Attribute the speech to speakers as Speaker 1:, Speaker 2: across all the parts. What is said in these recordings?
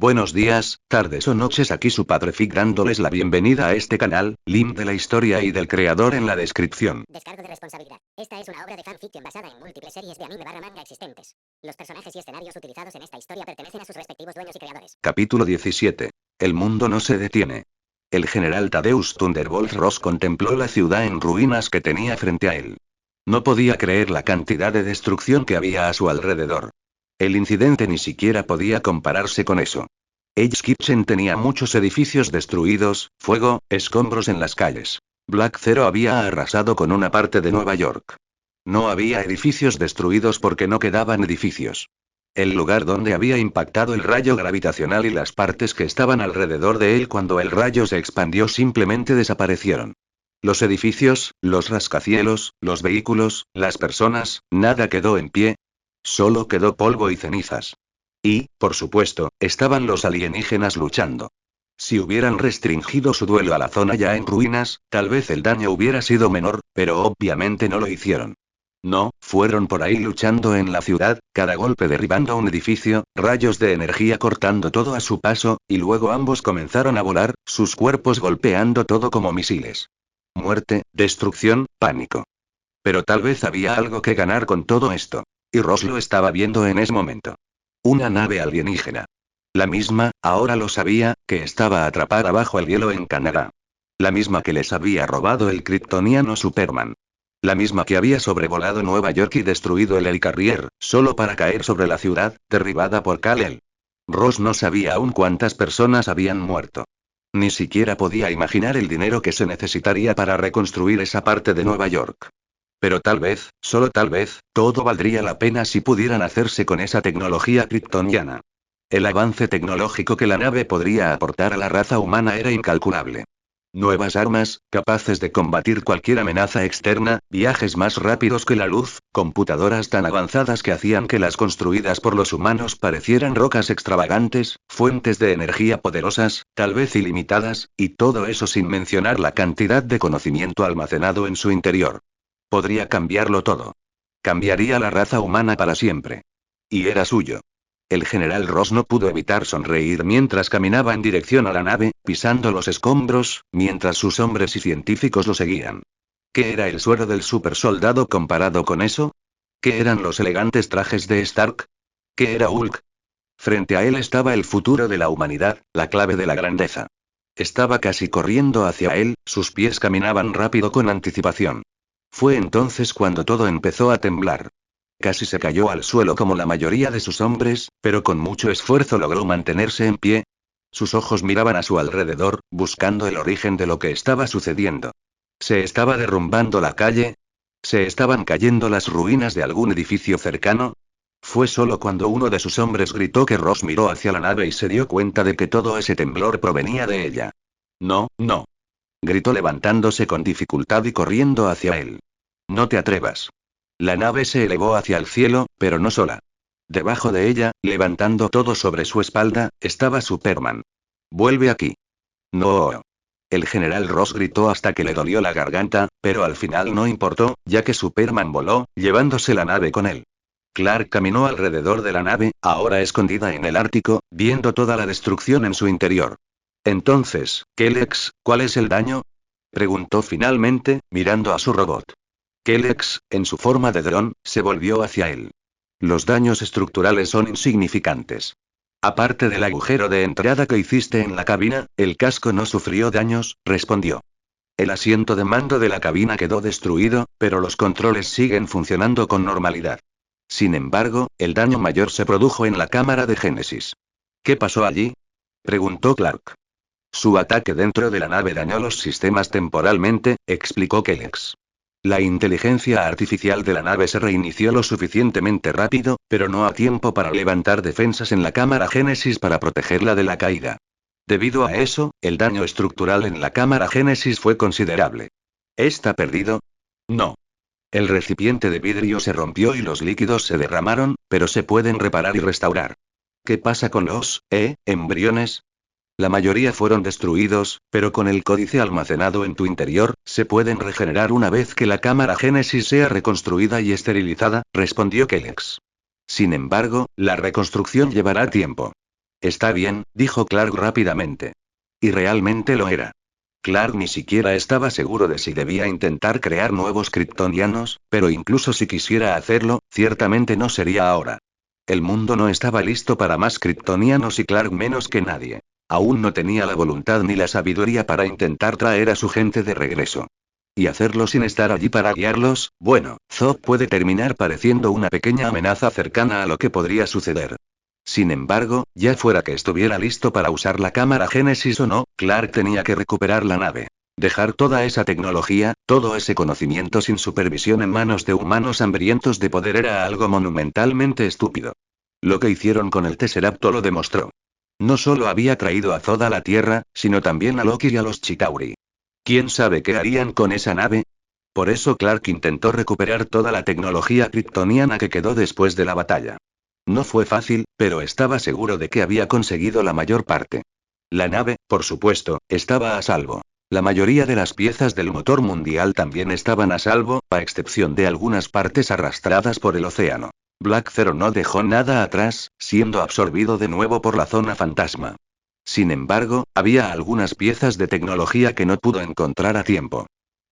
Speaker 1: Buenos días, tardes o noches, aquí su padre Fig dándoles la bienvenida a este canal, link de la historia y del creador en la descripción.
Speaker 2: Descargo de responsabilidad. Esta es una obra de fanfiction basada en múltiples series de anime barra manga existentes. Los personajes y escenarios utilizados en esta historia pertenecen a sus respectivos dueños y creadores.
Speaker 1: Capítulo 17. El mundo no se detiene. El general Thaddeus Thunderbolt Ross contempló la ciudad en ruinas que tenía frente a él. No podía creer la cantidad de destrucción que había a su alrededor. El incidente ni siquiera podía compararse con eso. Hell's Kitchen tenía muchos edificios destruidos, fuego, escombros en las calles. Black Zero había arrasado con una parte de Nueva York. No había edificios destruidos porque no quedaban edificios. El lugar donde había impactado el rayo gravitacional y las partes que estaban alrededor de él cuando el rayo se expandió simplemente desaparecieron. Los edificios, los rascacielos, los vehículos, las personas, nada quedó en pie. Solo quedó polvo y cenizas. Y, por supuesto, estaban los alienígenas luchando. Si hubieran restringido su duelo a la zona ya en ruinas, tal vez el daño hubiera sido menor, pero obviamente no lo hicieron. No, fueron por ahí luchando en la ciudad, cada golpe derribando un edificio, rayos de energía cortando todo a su paso, y luego ambos comenzaron a volar, sus cuerpos golpeando todo como misiles. Muerte, destrucción, pánico. Pero tal vez había algo que ganar con todo esto. Y Ross lo estaba viendo en ese momento. Una nave alienígena. La misma, ahora lo sabía, que estaba atrapada bajo el hielo en Canadá. La misma que les había robado el kryptoniano Superman. La misma que había sobrevolado Nueva York y destruido el Helicarrier, solo para caer sobre la ciudad, derribada por Kal-El. Ross no sabía aún cuántas personas habían muerto. Ni siquiera podía imaginar el dinero que se necesitaría para reconstruir esa parte de Nueva York. Pero tal vez, solo tal vez, todo valdría la pena si pudieran hacerse con esa tecnología kryptoniana. El avance tecnológico que la nave podría aportar a la raza humana era incalculable. Nuevas armas, capaces de combatir cualquier amenaza externa, viajes más rápidos que la luz, computadoras tan avanzadas que hacían que las construidas por los humanos parecieran rocas extravagantes, fuentes de energía poderosas, tal vez ilimitadas, y todo eso sin mencionar la cantidad de conocimiento almacenado en su interior. Podría cambiarlo todo. Cambiaría la raza humana para siempre. Y era suyo. El general Ross no pudo evitar sonreír mientras caminaba en dirección a la nave, pisando los escombros, mientras sus hombres y científicos lo seguían. ¿Qué era el suero del supersoldado comparado con eso? ¿Qué eran los elegantes trajes de Stark? ¿Qué era Hulk? Frente a él estaba el futuro de la humanidad, la clave de la grandeza. Estaba casi corriendo hacia él, sus pies caminaban rápido con anticipación. Fue entonces cuando todo empezó a temblar. Casi se cayó al suelo como la mayoría de sus hombres, pero con mucho esfuerzo logró mantenerse en pie. Sus ojos miraban a su alrededor, buscando el origen de lo que estaba sucediendo. ¿Se estaba derrumbando la calle? ¿Se estaban cayendo las ruinas de algún edificio cercano? Fue solo cuando uno de sus hombres gritó que Ross miró hacia la nave y se dio cuenta de que todo ese temblor provenía de ella. No, no. Gritó levantándose con dificultad y corriendo hacia él. No te atrevas. La nave se elevó hacia el cielo, pero no sola. Debajo de ella, levantando todo sobre su espalda, estaba Superman. Vuelve aquí. No. El general Ross gritó hasta que le dolió la garganta, pero al final no importó, ya que Superman voló, llevándose la nave con él. Clark caminó alrededor de la nave, ahora escondida en el Ártico, viendo toda la destrucción en su interior. Entonces, Kelex, ¿cuál es el daño? Preguntó finalmente, mirando a su robot. Kelex, en su forma de dron, se volvió hacia él. Los daños estructurales son insignificantes. Aparte del agujero de entrada que hiciste en la cabina, el casco no sufrió daños, respondió. El asiento de mando de la cabina quedó destruido, pero los controles siguen funcionando con normalidad. Sin embargo, el daño mayor se produjo en la cámara de Génesis. ¿Qué pasó allí? Preguntó Clark. Su ataque dentro de la nave dañó los sistemas temporalmente, explicó Kelex. La inteligencia artificial de la nave se reinició lo suficientemente rápido, pero no a tiempo para levantar defensas en la cámara Génesis para protegerla de la caída. Debido a eso, el daño estructural en la cámara Génesis fue considerable. ¿Está perdido? No. El recipiente de vidrio se rompió y los líquidos se derramaron, pero se pueden reparar y restaurar. ¿Qué pasa con los embriones? La mayoría fueron destruidos, pero con el códice almacenado en tu interior, se pueden regenerar una vez que la cámara Génesis sea reconstruida y esterilizada, respondió Kelex. Sin embargo, la reconstrucción llevará tiempo. Está bien, dijo Clark rápidamente. Y realmente lo era. Clark ni siquiera estaba seguro de si debía intentar crear nuevos kryptonianos, pero incluso si quisiera hacerlo, ciertamente no sería ahora. El mundo no estaba listo para más kryptonianos y Clark menos que nadie. Aún no tenía la voluntad ni la sabiduría para intentar traer a su gente de regreso. Y hacerlo sin estar allí para guiarlos, bueno, Zod puede terminar pareciendo una pequeña amenaza cercana a lo que podría suceder. Sin embargo, ya fuera que estuviera listo para usar la cámara Génesis o no, Clark tenía que recuperar la nave. Dejar toda esa tecnología, todo ese conocimiento sin supervisión en manos de humanos hambrientos de poder era algo monumentalmente estúpido. Lo que hicieron con el Tesseracto lo demostró. No solo había traído a Zod a la Tierra, sino también a Loki y a los Chitauri. ¿Quién sabe qué harían con esa nave? Por eso Clark intentó recuperar toda la tecnología kryptoniana que quedó después de la batalla. No fue fácil, pero estaba seguro de que había conseguido la mayor parte. La nave, por supuesto, estaba a salvo. La mayoría de las piezas del motor mundial también estaban a salvo, a excepción de algunas partes arrastradas por el océano. Black Zero no dejó nada atrás, siendo absorbido de nuevo por la zona fantasma. Sin embargo, había algunas piezas de tecnología que no pudo encontrar a tiempo.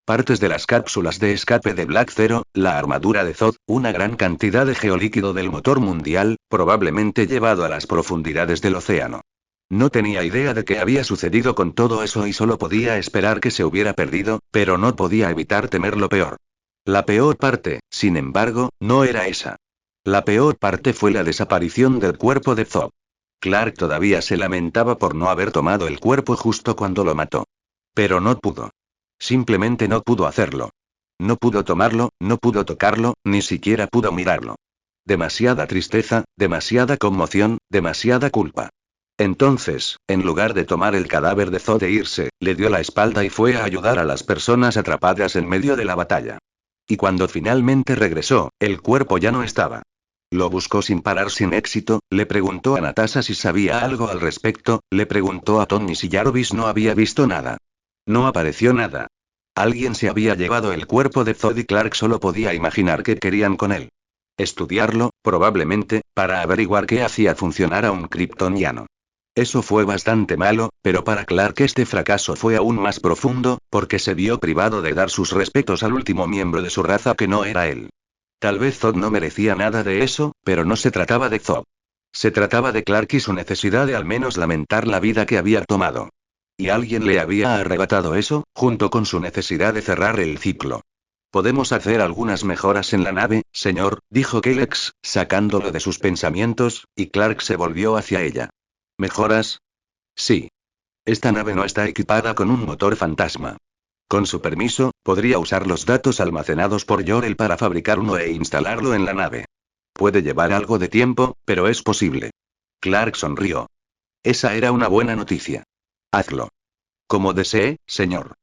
Speaker 1: Partes de las cápsulas de escape de Black Zero, la armadura de Zod, una gran cantidad de geolíquido del motor mundial, probablemente llevado a las profundidades del océano. No tenía idea de qué había sucedido con todo eso y solo podía esperar que se hubiera perdido, pero no podía evitar temer lo peor. La peor parte, sin embargo, no era esa. La peor parte fue la desaparición del cuerpo de Zod. Clark todavía se lamentaba por no haber tomado el cuerpo justo cuando lo mató. Pero no pudo. Simplemente no pudo hacerlo. No pudo tomarlo, no pudo tocarlo, ni siquiera pudo mirarlo. Demasiada tristeza, demasiada conmoción, demasiada culpa. Entonces, en lugar de tomar el cadáver de Zod e irse, le dio la espalda y fue a ayudar a las personas atrapadas en medio de la batalla. Y cuando finalmente regresó, el cuerpo ya no estaba. Lo buscó sin parar sin éxito, le preguntó a Natasha si sabía algo al respecto, le preguntó a Tony si Jarvis no había visto nada. No apareció nada. Alguien se había llevado el cuerpo de Zod y Clark solo podía imaginar qué querían con él. Estudiarlo, probablemente, para averiguar qué hacía funcionar a un kryptoniano. Eso fue bastante malo, pero para Clark este fracaso fue aún más profundo, porque se vio privado de dar sus respetos al último miembro de su raza que no era él. Tal vez Zod no merecía nada de eso, pero no se trataba de Zod. Se trataba de Clark y su necesidad de al menos lamentar la vida que había tomado. Y alguien le había arrebatado eso, junto con su necesidad de cerrar el ciclo. Podemos hacer algunas mejoras en la nave, señor, dijo Kelex, sacándolo de sus pensamientos, y Clark se volvió hacia ella. ¿Mejoras? Sí. Esta nave no está equipada con un motor fantasma. Con su permiso, podría usar los datos almacenados por Jor-El para fabricar uno e instalarlo en la nave. Puede llevar algo de tiempo, pero es posible. Clark sonrió. Esa era una buena noticia. Hazlo. Como desee, señor.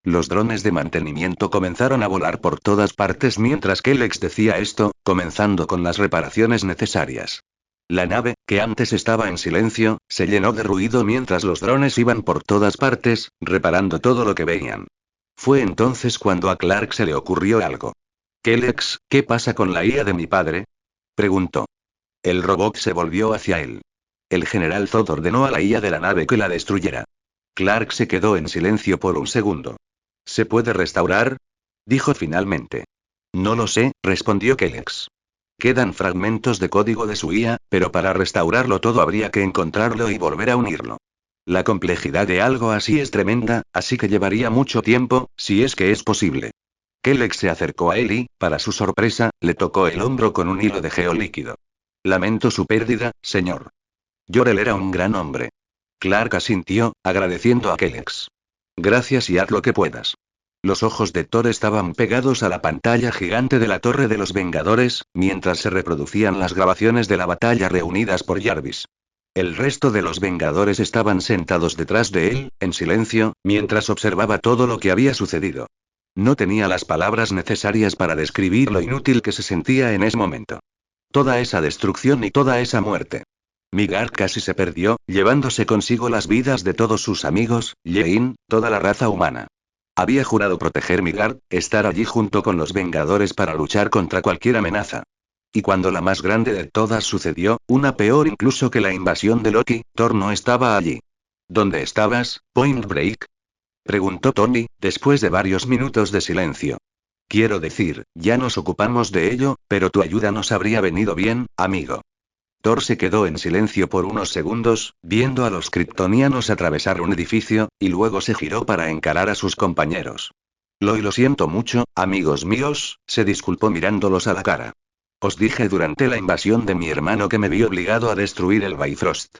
Speaker 1: Los drones de mantenimiento comenzaron a volar por todas partes mientras Kelex decía esto, comenzando con las reparaciones necesarias. La nave, que antes estaba en silencio, se llenó de ruido mientras los drones iban por todas partes, reparando todo lo que veían. Fue entonces cuando a Clark se le ocurrió algo. Kelex, ¿qué pasa con la IA de mi padre? Preguntó. El robot se volvió hacia él. El general Zod ordenó a la IA de la nave que la destruyera. Clark se quedó en silencio por un segundo. ¿Se puede restaurar? Dijo finalmente. No lo sé, respondió Kelex. Quedan fragmentos de código de su IA, pero para restaurarlo todo habría que encontrarlo y volver a unirlo. La complejidad de algo así es tremenda, así que llevaría mucho tiempo, si es que es posible. Kelex se acercó a él y, para su sorpresa, le tocó el hombro con un hilo de geolíquido. Lamento su pérdida, señor. Jor-El era un gran hombre. Clark asintió, agradeciendo a Kelex. Gracias y haz lo que puedas. Los ojos de Thor estaban pegados a la pantalla gigante de la Torre de los Vengadores, mientras se reproducían las grabaciones de la batalla reunidas por Jarvis. El resto de los Vengadores estaban sentados detrás de él, en silencio, mientras observaba todo lo que había sucedido. No tenía las palabras necesarias para describir lo inútil que se sentía en ese momento. Toda esa destrucción y toda esa muerte. Midgard casi se perdió, llevándose consigo las vidas de todos sus amigos, Yein, toda la raza humana. Había jurado proteger Midgard, estar allí junto con los Vengadores para luchar contra cualquier amenaza. Y cuando la más grande de todas sucedió, una peor incluso que la invasión de Loki, Thor no estaba allí. ¿Dónde estabas, Point Break? Preguntó Tony, después de varios minutos de silencio. Quiero decir, ya nos ocupamos de ello, pero tu ayuda nos habría venido bien, amigo. Thor se quedó en silencio por unos segundos, viendo a los kryptonianos atravesar un edificio, y luego se giró para encarar a sus compañeros. Lo siento mucho, amigos míos, se disculpó mirándolos a la cara. Os dije durante la invasión de mi hermano que me vi obligado a destruir el Bifrost.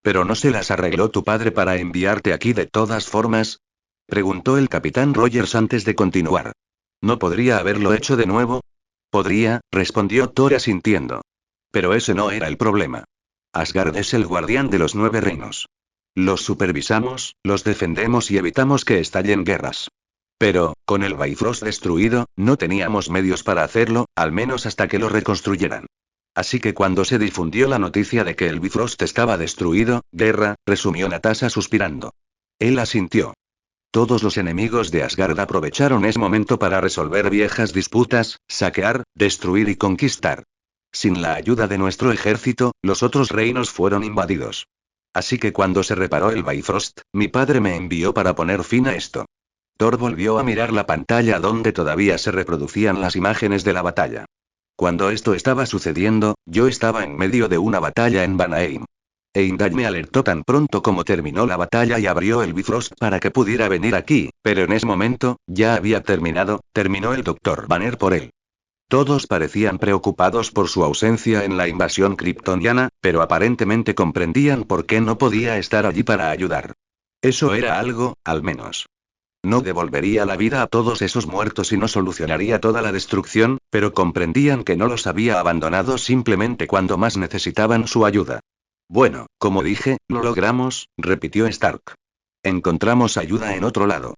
Speaker 1: ¿Pero no se las arregló tu padre para enviarte aquí de todas formas? Preguntó el capitán Rogers antes de continuar. ¿No podría haberlo hecho de nuevo? Podría, respondió Thor asintiendo. Pero ese no era el problema. Asgard es el guardián de los 9 reinos. Los supervisamos, los defendemos y evitamos que estallen guerras. Pero, con el Bifrost destruido, no teníamos medios para hacerlo, al menos hasta que lo reconstruyeran. Así que cuando se difundió la noticia de que el Bifrost estaba destruido, guerra, resumió Natasha suspirando. Él asintió. Todos los enemigos de Asgard aprovecharon ese momento para resolver viejas disputas, saquear, destruir y conquistar. Sin la ayuda de nuestro ejército, los otros reinos fueron invadidos. Así que cuando se reparó el Bifrost, mi padre me envió para poner fin a esto. Thor volvió a mirar la pantalla donde todavía se reproducían las imágenes de la batalla. Cuando esto estaba sucediendo, yo estaba en medio de una batalla en Vanaheim. Heimdall me alertó tan pronto como terminó la batalla y abrió el Bifrost para que pudiera venir aquí, pero en ese momento, ya había terminó el Dr. Banner por él. Todos parecían preocupados por su ausencia en la invasión kryptoniana, pero aparentemente comprendían por qué no podía estar allí para ayudar. Eso era algo, al menos. No devolvería la vida a todos esos muertos y no solucionaría toda la destrucción, pero comprendían que no los había abandonado simplemente cuando más necesitaban su ayuda. Bueno, como dije, lo logramos, repitió Stark. Encontramos ayuda en otro lado.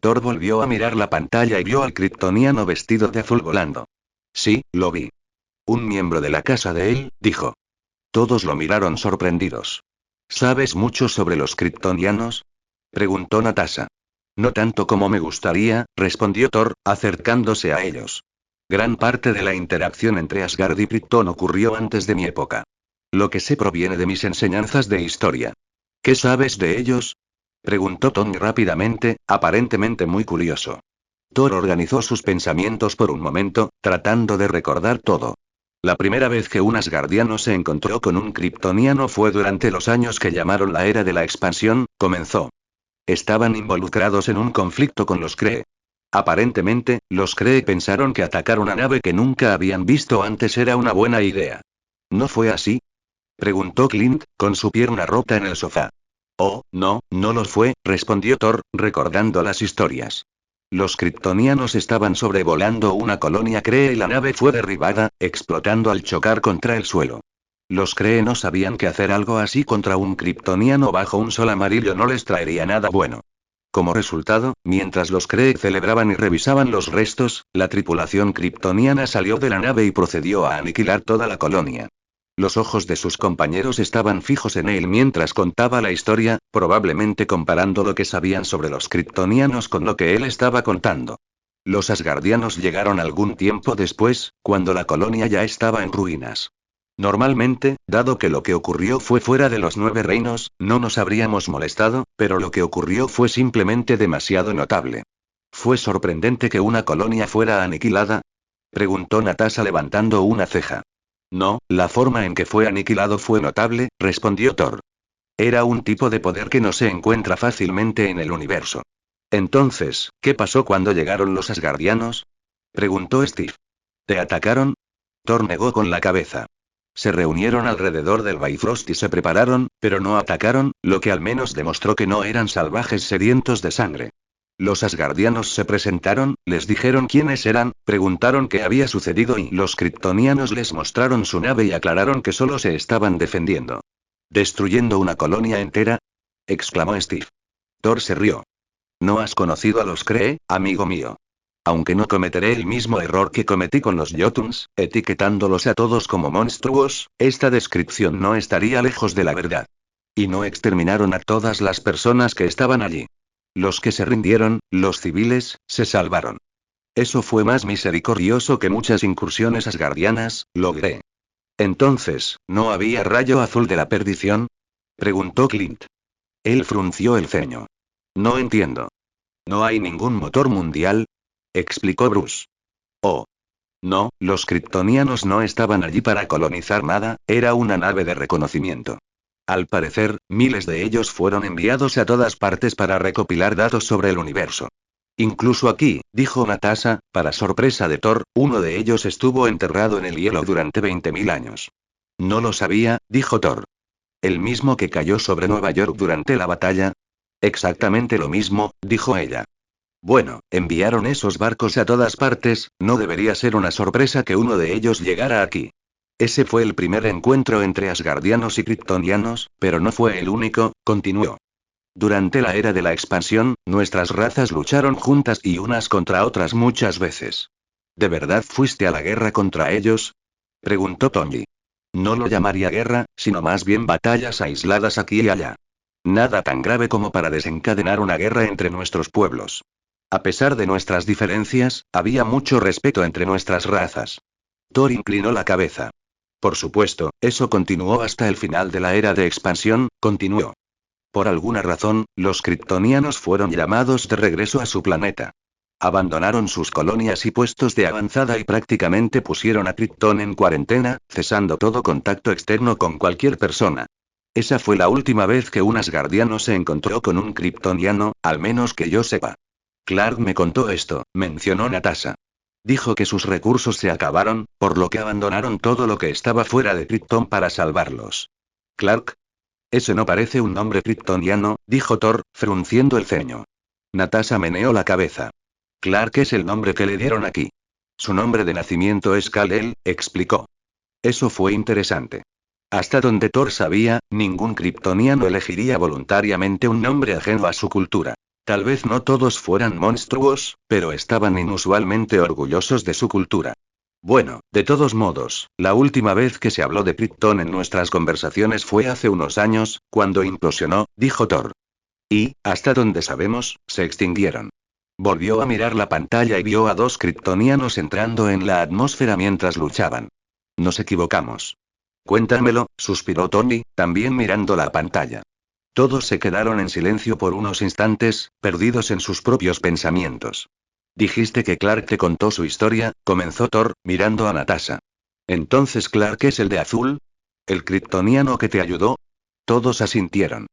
Speaker 1: Thor volvió a mirar la pantalla y vio al kryptoniano vestido de azul volando. Sí, lo vi. Un miembro de la casa de él, dijo. Todos lo miraron sorprendidos. ¿Sabes mucho sobre los kryptonianos? Preguntó Natasha. No tanto como me gustaría, respondió Thor, acercándose a ellos. Gran parte de la interacción entre Asgard y Krypton ocurrió antes de mi época. Lo que sé proviene de mis enseñanzas de historia. ¿Qué sabes de ellos? Preguntó Tony rápidamente, aparentemente muy curioso. Thor organizó sus pensamientos por un momento, tratando de recordar todo. La primera vez que un asgardiano se encontró con un kryptoniano fue durante los años que llamaron la Era de la Expansión, comenzó. Estaban involucrados en un conflicto con los Kree. Aparentemente, los Kree pensaron que atacar una nave que nunca habían visto antes era una buena idea. ¿No fue así? Preguntó Clint, con su pierna rota en el sofá. Oh, no, no lo fue, respondió Thor, recordando las historias. Los kryptonianos estaban sobrevolando una colonia Kree y la nave fue derribada, explotando al chocar contra el suelo. Los Kree no sabían que hacer algo así contra un kryptoniano bajo un sol amarillo no les traería nada bueno. Como resultado, mientras los Kree celebraban y revisaban los restos, la tripulación kryptoniana salió de la nave y procedió a aniquilar toda la colonia. Los ojos de sus compañeros estaban fijos en él mientras contaba la historia, probablemente comparando lo que sabían sobre los kryptonianos con lo que él estaba contando. Los asgardianos llegaron algún tiempo después, cuando la colonia ya estaba en ruinas. Normalmente, dado que lo que ocurrió fue fuera de los 9 reinos, no nos habríamos molestado, pero lo que ocurrió fue simplemente demasiado notable. ¿Fue sorprendente que una colonia fuera aniquilada? Preguntó Natasha levantando una ceja. No, la forma en que fue aniquilado fue notable, respondió Thor. Era un tipo de poder que no se encuentra fácilmente en el universo. Entonces, ¿qué pasó cuando llegaron los asgardianos? Preguntó Steve. ¿Te atacaron? Thor negó con la cabeza. Se reunieron alrededor del Bifrost y se prepararon, pero no atacaron, lo que al menos demostró que no eran salvajes sedientos de sangre. Los asgardianos se presentaron, les dijeron quiénes eran, preguntaron qué había sucedido y los kryptonianos les mostraron su nave y aclararon que solo se estaban defendiendo. ¿Destruyendo una colonia entera? Exclamó Steve. Thor se rió. ¿No has conocido a los Kree, amigo mío? Aunque no cometeré el mismo error que cometí con los Jotuns, etiquetándolos a todos como monstruos, esta descripción no estaría lejos de la verdad. Y no exterminaron a todas las personas que estaban allí. Los que se rindieron, los civiles, se salvaron. Eso fue más misericordioso que muchas incursiones asgardianas, logré. Entonces, ¿no había rayo azul de la perdición? Preguntó Clint. Él frunció el ceño. No entiendo. ¿No hay ningún motor mundial? Explicó Bruce. Oh. No, los kryptonianos no estaban allí para colonizar nada, era una nave de reconocimiento. Al parecer, miles de ellos fueron enviados a todas partes para recopilar datos sobre el universo. Incluso aquí, dijo Natasha, para sorpresa de Thor, uno de ellos estuvo enterrado en el hielo durante 20.000 años. No lo sabía, dijo Thor. ¿El mismo que cayó sobre Nueva York durante la batalla? Exactamente lo mismo, dijo ella. Bueno, enviaron esos barcos a todas partes, no debería ser una sorpresa que uno de ellos llegara aquí. Ese fue el primer encuentro entre asgardianos y kryptonianos, pero no fue el único, continuó. Durante la era de la expansión, nuestras razas lucharon juntas y unas contra otras muchas veces. ¿De verdad fuiste a la guerra contra ellos? Preguntó Tony. No lo llamaría guerra, sino más bien batallas aisladas aquí y allá. Nada tan grave como para desencadenar una guerra entre nuestros pueblos. A pesar de nuestras diferencias, había mucho respeto entre nuestras razas. Thor inclinó la cabeza. Por supuesto, eso continuó hasta el final de la era de expansión, continuó. Por alguna razón, los kryptonianos fueron llamados de regreso a su planeta. Abandonaron sus colonias y puestos de avanzada y prácticamente pusieron a Krypton en cuarentena, cesando todo contacto externo con cualquier persona. Esa fue la última vez que un asgardiano se encontró con un kryptoniano, al menos que yo sepa. Clark me contó esto, mencionó Natasha. Dijo que sus recursos se acabaron, por lo que abandonaron todo lo que estaba fuera de Krypton para salvarlos. ¿Clark? Ese no parece un nombre kryptoniano, dijo Thor, frunciendo el ceño. Natasha meneó la cabeza. Clark es el nombre que le dieron aquí. Su nombre de nacimiento es Kal-El, explicó. Eso fue interesante. Hasta donde Thor sabía, ningún kryptoniano elegiría voluntariamente un nombre ajeno a su cultura. Tal vez no todos fueran monstruos, pero estaban inusualmente orgullosos de su cultura. Bueno, de todos modos, la última vez que se habló de Krypton en nuestras conversaciones fue hace unos años, cuando implosionó, dijo Thor. Y, hasta donde sabemos, se extinguieron. Volvió a mirar la pantalla y vio a dos kryptonianos entrando en la atmósfera mientras luchaban. Nos equivocamos. Cuéntamelo, suspiró Tony, también mirando la pantalla. Todos se quedaron en silencio por unos instantes, perdidos en sus propios pensamientos. Dijiste que Clark te contó su historia, comenzó Thor, mirando a Natasha. ¿Entonces Clark es el de azul? ¿El kryptoniano que te ayudó? Todos asintieron.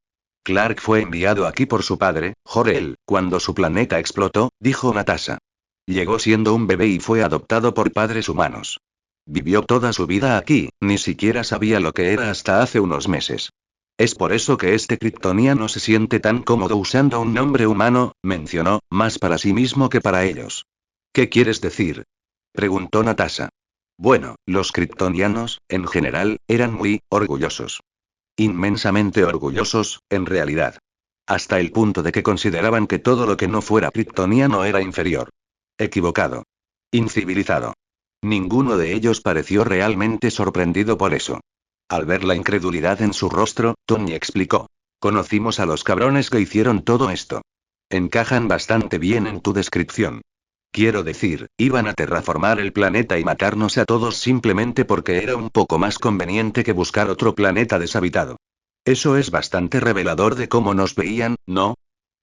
Speaker 1: Clark fue enviado aquí por su padre, Jor-El, cuando su planeta explotó, dijo Natasha. Llegó siendo un bebé y fue adoptado por padres humanos. Vivió toda su vida aquí, ni siquiera sabía lo que era hasta hace unos meses. Es por eso que este kryptoniano se siente tan cómodo usando un nombre humano, mencionó, más para sí mismo que para ellos. ¿Qué quieres decir? Preguntó Natasha. Bueno, los kryptonianos, en general, eran muy orgullosos. Inmensamente orgullosos, en realidad. Hasta el punto de que consideraban que todo lo que no fuera kryptoniano era inferior. Equivocado. Incivilizado. Ninguno de ellos pareció realmente sorprendido por eso. Al ver la incredulidad en su rostro, Tony explicó. Conocimos a los cabrones que hicieron todo esto. Encajan bastante bien en tu descripción. Quiero decir, iban a terraformar el planeta y matarnos a todos simplemente porque era un poco más conveniente que buscar otro planeta deshabitado. Eso es bastante revelador de cómo nos veían, ¿no?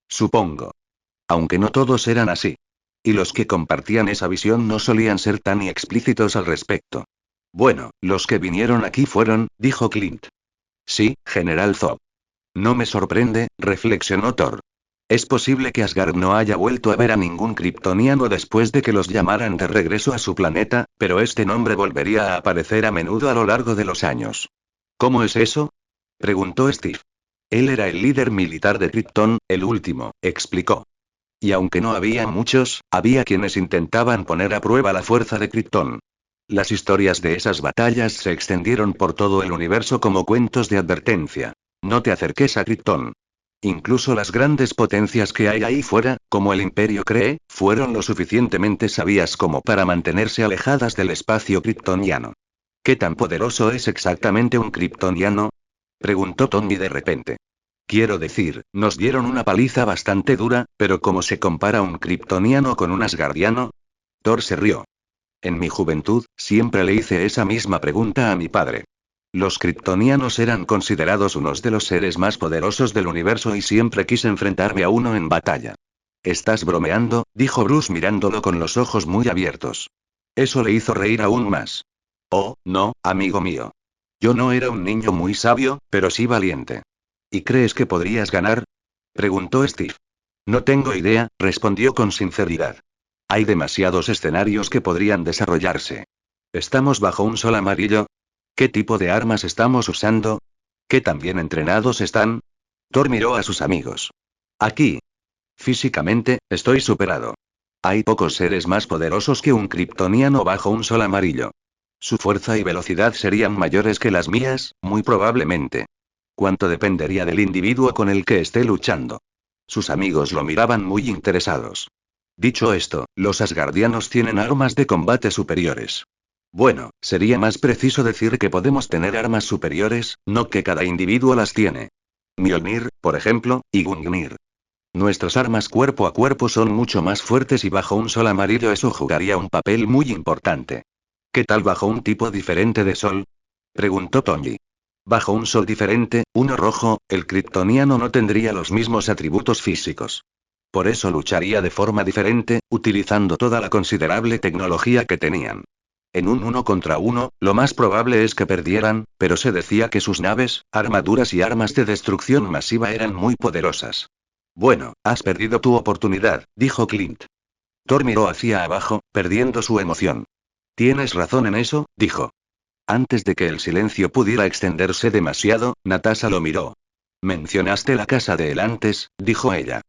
Speaker 1: Supongo. Aunque no todos eran así. Y los que compartían esa visión no solían ser tan explícitos al respecto. Bueno, los que vinieron aquí fueron, dijo Clint. Sí, General Zod. No me sorprende, reflexionó Thor. Es posible que Asgard no haya vuelto a ver a ningún kryptoniano después de que los llamaran de regreso a su planeta, pero este nombre volvería a aparecer a menudo a lo largo de los años. ¿Cómo es eso? Preguntó Steve. Él era el líder militar de Krypton, el último, explicó. Y aunque no había muchos, había quienes intentaban poner a prueba la fuerza de Krypton. Las historias de esas batallas se extendieron por todo el universo como cuentos de advertencia. No te acerques a Krypton. Incluso las grandes potencias que hay ahí fuera, como el Imperio cree, fueron lo suficientemente sabias como para mantenerse alejadas del espacio kryptoniano. ¿Qué tan poderoso es exactamente un kryptoniano? Preguntó Tony de repente. Quiero decir, nos dieron una paliza bastante dura, pero ¿cómo se compara un kryptoniano con un asgardiano? Thor se rió. En mi juventud, siempre le hice esa misma pregunta a mi padre. Los kryptonianos eran considerados unos de los seres más poderosos del universo y siempre quise enfrentarme a uno en batalla. ¿Estás bromeando?, dijo Bruce mirándolo con los ojos muy abiertos. Eso le hizo reír aún más. Oh, no, amigo mío. Yo no era un niño muy sabio, pero sí valiente. ¿Y crees que podrías ganar?, preguntó Steve. No tengo idea, respondió con sinceridad. Hay demasiados escenarios que podrían desarrollarse. ¿Estamos bajo un sol amarillo? ¿Qué tipo de armas estamos usando? ¿Qué tan bien entrenados están? Thor miró a sus amigos. Aquí. Físicamente, estoy superado. Hay pocos seres más poderosos que un kryptoniano bajo un sol amarillo. Su fuerza y velocidad serían mayores que las mías, muy probablemente. ¿Cuánto dependería del individuo con el que esté luchando? Sus amigos lo miraban muy interesados. Dicho esto, los asgardianos tienen armas de combate superiores. Bueno, sería más preciso decir que podemos tener armas superiores, no que cada individuo las tiene. Mjolnir, por ejemplo, y Gungnir. Nuestras armas cuerpo a cuerpo son mucho más fuertes y bajo un sol amarillo eso jugaría un papel muy importante. ¿Qué tal bajo un tipo diferente de sol?, preguntó Tony. Bajo un sol diferente, uno rojo, el kryptoniano no tendría los mismos atributos físicos. Por eso lucharía de forma diferente, utilizando toda la considerable tecnología que tenían. En un 1 contra 1, lo más probable es que perdieran, pero se decía que sus naves, armaduras y armas de destrucción masiva eran muy poderosas. Bueno, has perdido tu oportunidad, dijo Clint. Thor miró hacia abajo, perdiendo su emoción. Tienes razón en eso, dijo. Antes de que el silencio pudiera extenderse demasiado, Natasha lo miró. Mencionaste la casa de él antes, dijo ella.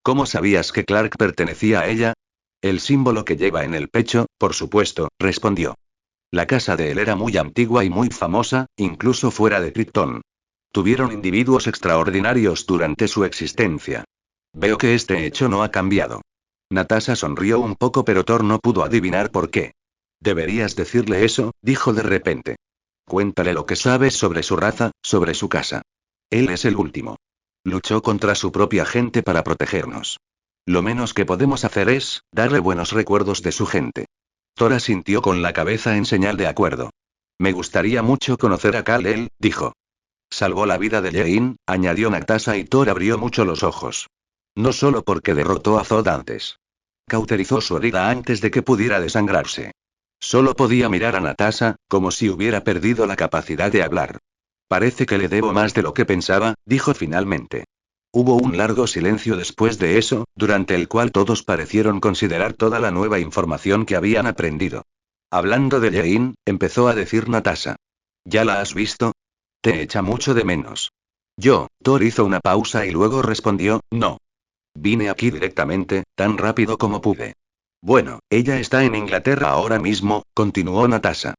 Speaker 1: ¿Cómo sabías que Clark pertenecía a ella? El símbolo que lleva en el pecho, por supuesto, respondió. La casa de él era muy antigua y muy famosa, incluso fuera de Krypton. Tuvieron individuos extraordinarios durante su existencia. Veo que este hecho no ha cambiado. Natasha sonrió un poco pero Thor no pudo adivinar por qué. Deberías decirle eso, dijo de repente. Cuéntale lo que sabes sobre su raza, sobre su casa. Él es el último. Luchó contra su propia gente para protegernos. Lo menos que podemos hacer es, darle buenos recuerdos de su gente. Thor asintió con la cabeza en señal de acuerdo. Me gustaría mucho conocer a Kal-El, dijo. Salvó la vida de Jane, añadió Natasha y Thor abrió mucho los ojos. No solo porque derrotó a Zod antes. Cauterizó su herida antes de que pudiera desangrarse. Solo podía mirar a Natasha, como si hubiera perdido la capacidad de hablar. Parece que le debo más de lo que pensaba, dijo finalmente. Hubo un largo silencio después de eso, durante el cual todos parecieron considerar toda la nueva información que habían aprendido. Hablando de Jane, empezó a decir Natasha. ¿Ya la has visto? Te echa mucho de menos. Thor hizo una pausa y luego respondió, no. Vine aquí directamente, tan rápido como pude. Bueno, ella está en Inglaterra ahora mismo, continuó Natasha.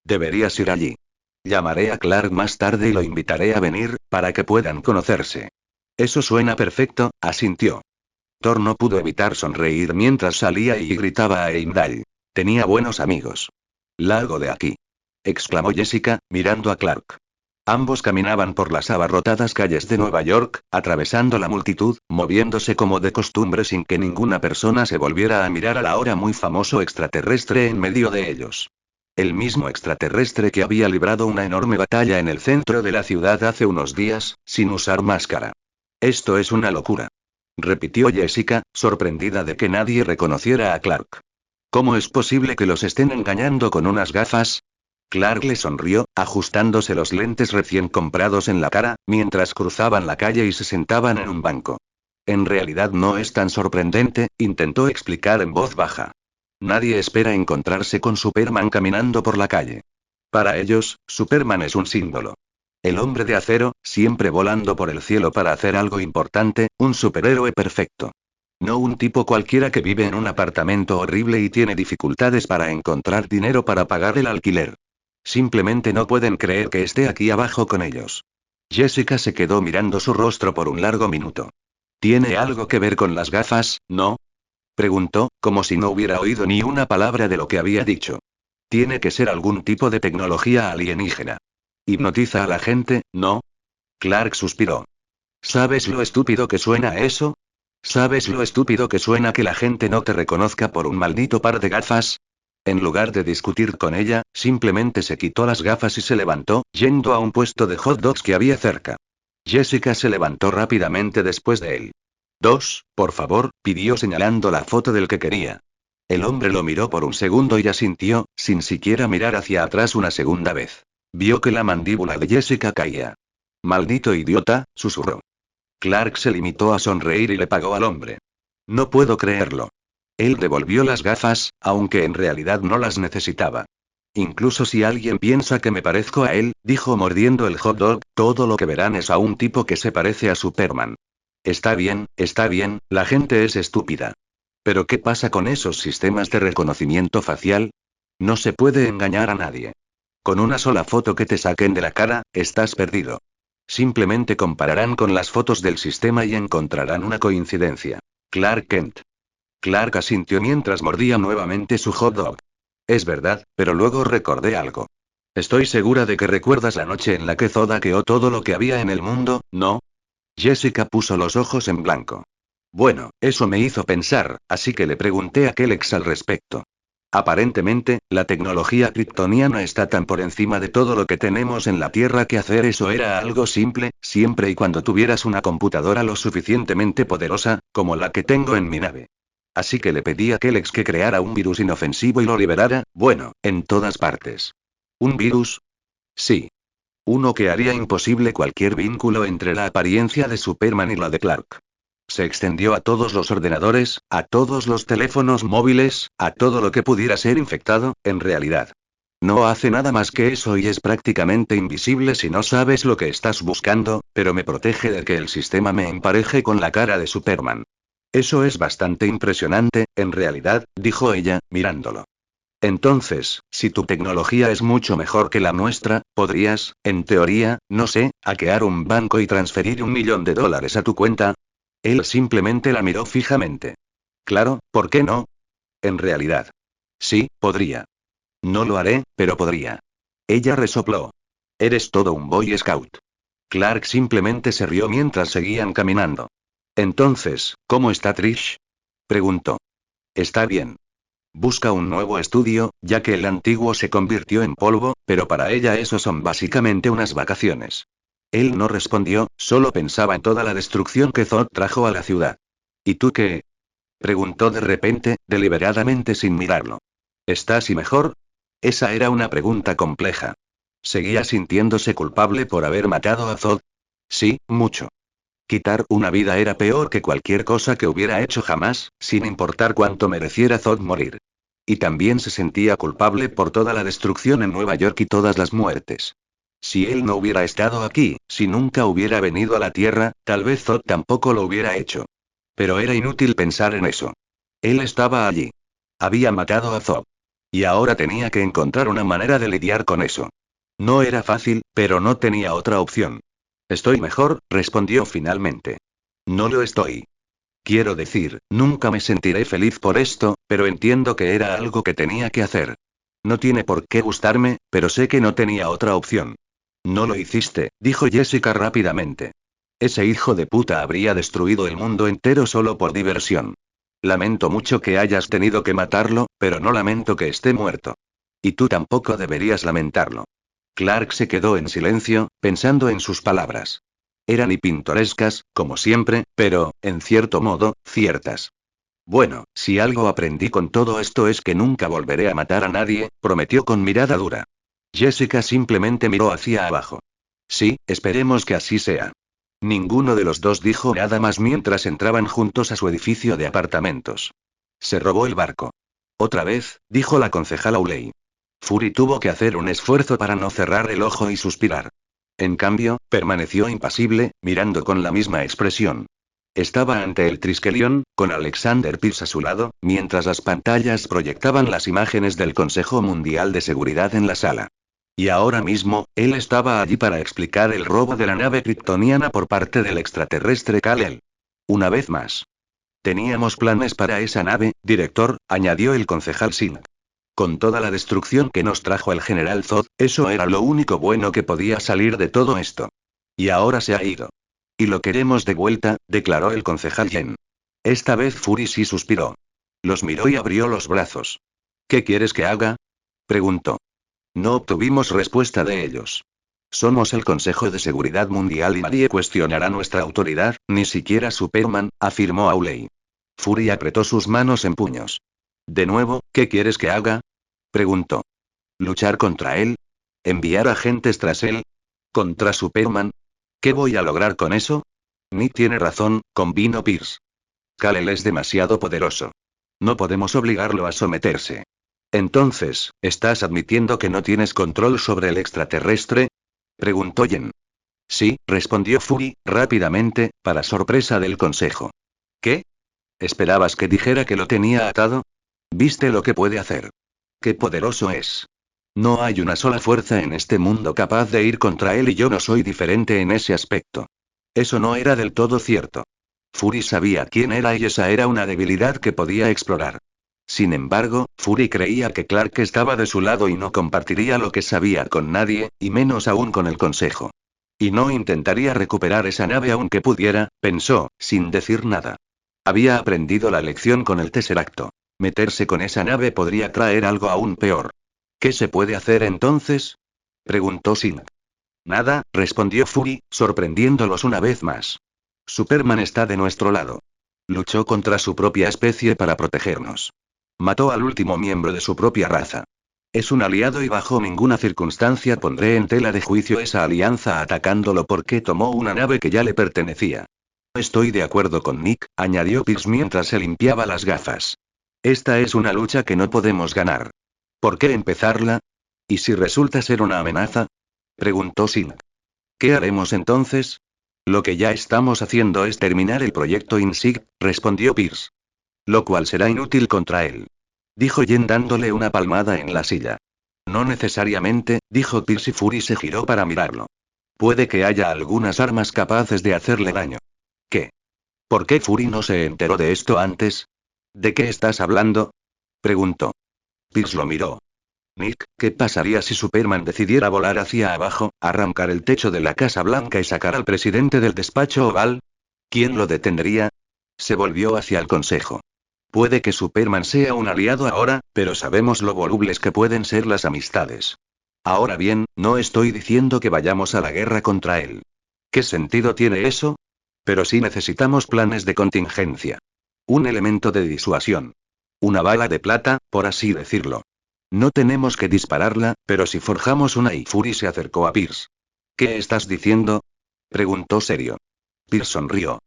Speaker 1: Deberías ir allí. Llamaré a Clark más tarde y lo invitaré a venir, para que puedan conocerse. Eso suena perfecto, asintió. Thor no pudo evitar sonreír mientras salía y gritaba a Heimdall. Tenía buenos amigos. Largo de aquí. Exclamó Jessica, mirando a Clark. Ambos caminaban por las abarrotadas calles de Nueva York, atravesando la multitud, moviéndose como de costumbre sin que ninguna persona se volviera a mirar al ahora muy famoso extraterrestre en medio de ellos. El mismo extraterrestre que había librado una enorme batalla en el centro de la ciudad hace unos días, sin usar máscara. Esto es una locura. Repitió Jessica, sorprendida de que nadie reconociera a Clark. ¿Cómo es posible que los estén engañando con unas gafas? Clark le sonrió, ajustándose los lentes recién comprados en la cara, mientras cruzaban la calle y se sentaban en un banco. En realidad no es tan sorprendente, intentó explicar en voz baja. Nadie espera encontrarse con Superman caminando por la calle. Para ellos, Superman es un símbolo. El hombre de acero, siempre volando por el cielo para hacer algo importante, un superhéroe perfecto. No un tipo cualquiera que vive en un apartamento horrible y tiene dificultades para encontrar dinero para pagar el alquiler. Simplemente no pueden creer que esté aquí abajo con ellos. Jessica se quedó mirando su rostro por un largo minuto. ¿Tiene algo que ver con las gafas, no? Preguntó, como si no hubiera oído ni una palabra de lo que había dicho. Tiene que ser algún tipo de tecnología alienígena. Hipnotiza a la gente, ¿no? Clark suspiró. ¿Sabes lo estúpido que suena eso? ¿Sabes lo estúpido que suena que la gente no te reconozca por un maldito par de gafas? En lugar de discutir con ella, simplemente se quitó las gafas y se levantó, yendo a un puesto de hot dogs que había cerca. Jessica se levantó rápidamente después de él. Dos, por favor, pidió señalando la foto del que quería. El hombre lo miró por un segundo y asintió, sin siquiera mirar hacia atrás una segunda vez. Vio que la mandíbula de Jessica caía. Maldito idiota, susurró. Clark se limitó a sonreír y le pagó al hombre. No puedo creerlo. Él devolvió las gafas, aunque en realidad no las necesitaba. Incluso si alguien piensa que me parezco a él, dijo mordiendo el hot dog, todo lo que verán es a un tipo que se parece a Superman. Está bien, la gente es estúpida. Pero ¿qué pasa con esos sistemas de reconocimiento facial? No se puede engañar a nadie. Con una sola foto que te saquen de la cara, estás perdido. Simplemente compararán con las fotos del sistema y encontrarán una coincidencia. Clark Kent. Clark asintió mientras mordía nuevamente su hot dog. Es verdad, pero luego recordé algo. Estoy segura de que recuerdas la noche en la que Zod hackeó todo lo que había en el mundo, ¿no? Jessica puso los ojos en blanco. Bueno, eso me hizo pensar, así que le pregunté a Kellex al respecto. Aparentemente, la tecnología kryptoniana está tan por encima de todo lo que tenemos en la Tierra que hacer eso era algo simple, siempre y cuando tuvieras una computadora lo suficientemente poderosa, como la que tengo en mi nave. Así que le pedí a Kellex que creara un virus inofensivo y lo liberara, bueno, en todas partes. ¿Un virus? Sí. Uno que haría imposible cualquier vínculo entre la apariencia de Superman y la de Clark. Se extendió a todos los ordenadores, a todos los teléfonos móviles, a todo lo que pudiera ser infectado, en realidad. No hace nada más que eso y es prácticamente invisible si no sabes lo que estás buscando, pero me protege de que el sistema me empareje con la cara de Superman. Eso es bastante impresionante, en realidad, dijo ella, mirándolo. Entonces, si tu tecnología es mucho mejor que la nuestra, podrías, en teoría, no sé, hackear un banco y transferir $1 millón a tu cuenta. Él simplemente la miró fijamente. Claro, ¿por qué no? En realidad. Sí, podría. No lo haré, pero podría. Ella resopló. Eres todo un Boy Scout. Clark simplemente se rió mientras seguían caminando. Entonces, ¿cómo está Trish? Preguntó. Está bien. Busca un nuevo estudio, ya que el antiguo se convirtió en polvo, pero para ella eso son básicamente unas vacaciones. Él no respondió, solo pensaba en toda la destrucción que Zod trajo a la ciudad. ¿Y tú qué? Preguntó de repente, deliberadamente sin mirarlo. ¿Estás y mejor? Esa era una pregunta compleja. ¿Seguía sintiéndose culpable por haber matado a Zod? Sí, mucho. Quitar una vida era peor que cualquier cosa que hubiera hecho jamás, sin importar cuánto mereciera Zod morir. Y también se sentía culpable por toda la destrucción en Nueva York y todas las muertes. Si él no hubiera estado aquí, si nunca hubiera venido a la Tierra, tal vez Zod tampoco lo hubiera hecho. Pero era inútil pensar en eso. Él estaba allí. Había matado a Zod. Y ahora tenía que encontrar una manera de lidiar con eso. No era fácil, pero no tenía otra opción. Estoy mejor, respondió finalmente. No lo estoy. Quiero decir, nunca me sentiré feliz por esto, pero entiendo que era algo que tenía que hacer. No tiene por qué gustarme, pero sé que no tenía otra opción. No lo hiciste, dijo Jessica rápidamente. Ese hijo de puta habría destruido el mundo entero solo por diversión. Lamento mucho que hayas tenido que matarlo, pero no lamento que esté muerto. Y tú tampoco deberías lamentarlo. Clark se quedó en silencio, pensando en sus palabras. Eran y pintorescas, como siempre, pero, en cierto modo, ciertas. Bueno, si algo aprendí con todo esto es que nunca volveré a matar a nadie, prometió con mirada dura. Jessica simplemente miró hacia abajo. Sí, esperemos que así sea. Ninguno de los dos dijo nada más mientras entraban juntos a su edificio de apartamentos. Se robó el barco. Otra vez, dijo la concejala Uley. Fury tuvo que hacer un esfuerzo para no cerrar el ojo y suspirar. En cambio, permaneció impasible, mirando con la misma expresión. Estaba ante el Triskelion, con Alexander Pierce a su lado, mientras las pantallas proyectaban las imágenes del Consejo Mundial de Seguridad en la sala. Y ahora mismo, él estaba allí para explicar el robo de la nave kryptoniana por parte del extraterrestre Kal-El. Una vez más. Teníamos planes para esa nave, director, añadió el concejal Singh. Con toda la destrucción que nos trajo el general Zod, eso era lo único bueno que podía salir de todo esto. Y ahora se ha ido. Y lo queremos de vuelta, declaró el concejal Yen. Esta vez Fury sí suspiró. Los miró y abrió los brazos. ¿Qué quieres que haga? Preguntó. No obtuvimos respuesta de ellos. Somos el Consejo de Seguridad Mundial y nadie cuestionará nuestra autoridad, ni siquiera Superman, afirmó Auley. Fury apretó sus manos en puños. De nuevo, ¿qué quieres que haga? Preguntó. ¿Luchar contra él? ¿Enviar agentes tras él? ¿Contra Superman? ¿Qué voy a lograr con eso? Nick tiene razón, convino Pierce. Kal-El es demasiado poderoso. No podemos obligarlo a someterse. Entonces, ¿estás admitiendo que no tienes control sobre el extraterrestre? Preguntó Jen. Sí, respondió Fury, rápidamente, para sorpresa del consejo. ¿Qué? ¿Esperabas que dijera que lo tenía atado? ¿Viste lo que puede hacer? ¡Qué poderoso es! No hay una sola fuerza en este mundo capaz de ir contra él y yo no soy diferente en ese aspecto. Eso no era del todo cierto. Fury sabía quién era y esa era una debilidad que podía explorar. Sin embargo, Fury creía que Clark estaba de su lado y no compartiría lo que sabía con nadie, y menos aún con el Consejo. Y no intentaría recuperar esa nave aunque pudiera, pensó, sin decir nada. Había aprendido la lección con el Tesseracto. Meterse con esa nave podría traer algo aún peor. ¿Qué se puede hacer entonces? Preguntó Singh. Nada, respondió Fury, sorprendiéndolos una vez más. Superman está de nuestro lado. Luchó contra su propia especie para protegernos. Mató al último miembro de su propia raza. Es un aliado y bajo ninguna circunstancia pondré en tela de juicio esa alianza atacándolo porque tomó una nave que ya le pertenecía. Estoy de acuerdo con Nick, añadió Pierce mientras se limpiaba las gafas. Esta es una lucha que no podemos ganar. ¿Por qué empezarla? ¿Y si resulta ser una amenaza? Preguntó Singh. ¿Qué haremos entonces? Lo que ya estamos haciendo es terminar el proyecto InSig, respondió Pierce. Lo cual será inútil contra él. Dijo Jen dándole una palmada en la silla. No necesariamente, dijo Pierce y Fury se giró para mirarlo. Puede que haya algunas armas capaces de hacerle daño. ¿Qué? ¿Por qué Fury no se enteró de esto antes? ¿De qué estás hablando? Preguntó. Pierce lo miró. Nick, ¿qué pasaría si Superman decidiera volar hacia abajo, arrancar el techo de la Casa Blanca y sacar al presidente del despacho oval? ¿Quién lo detendría? Se volvió hacia el consejo. Puede que Superman sea un aliado ahora, pero sabemos lo volubles que pueden ser las amistades. Ahora bien, no estoy diciendo que vayamos a la guerra contra él. ¿Qué sentido tiene eso? Pero sí necesitamos planes de contingencia. Un elemento de disuasión. Una bala de plata, por así decirlo. No tenemos que dispararla, pero si forjamos una y Fury se acercó a Pierce. ¿Qué estás diciendo? Preguntó serio. Pierce sonrió.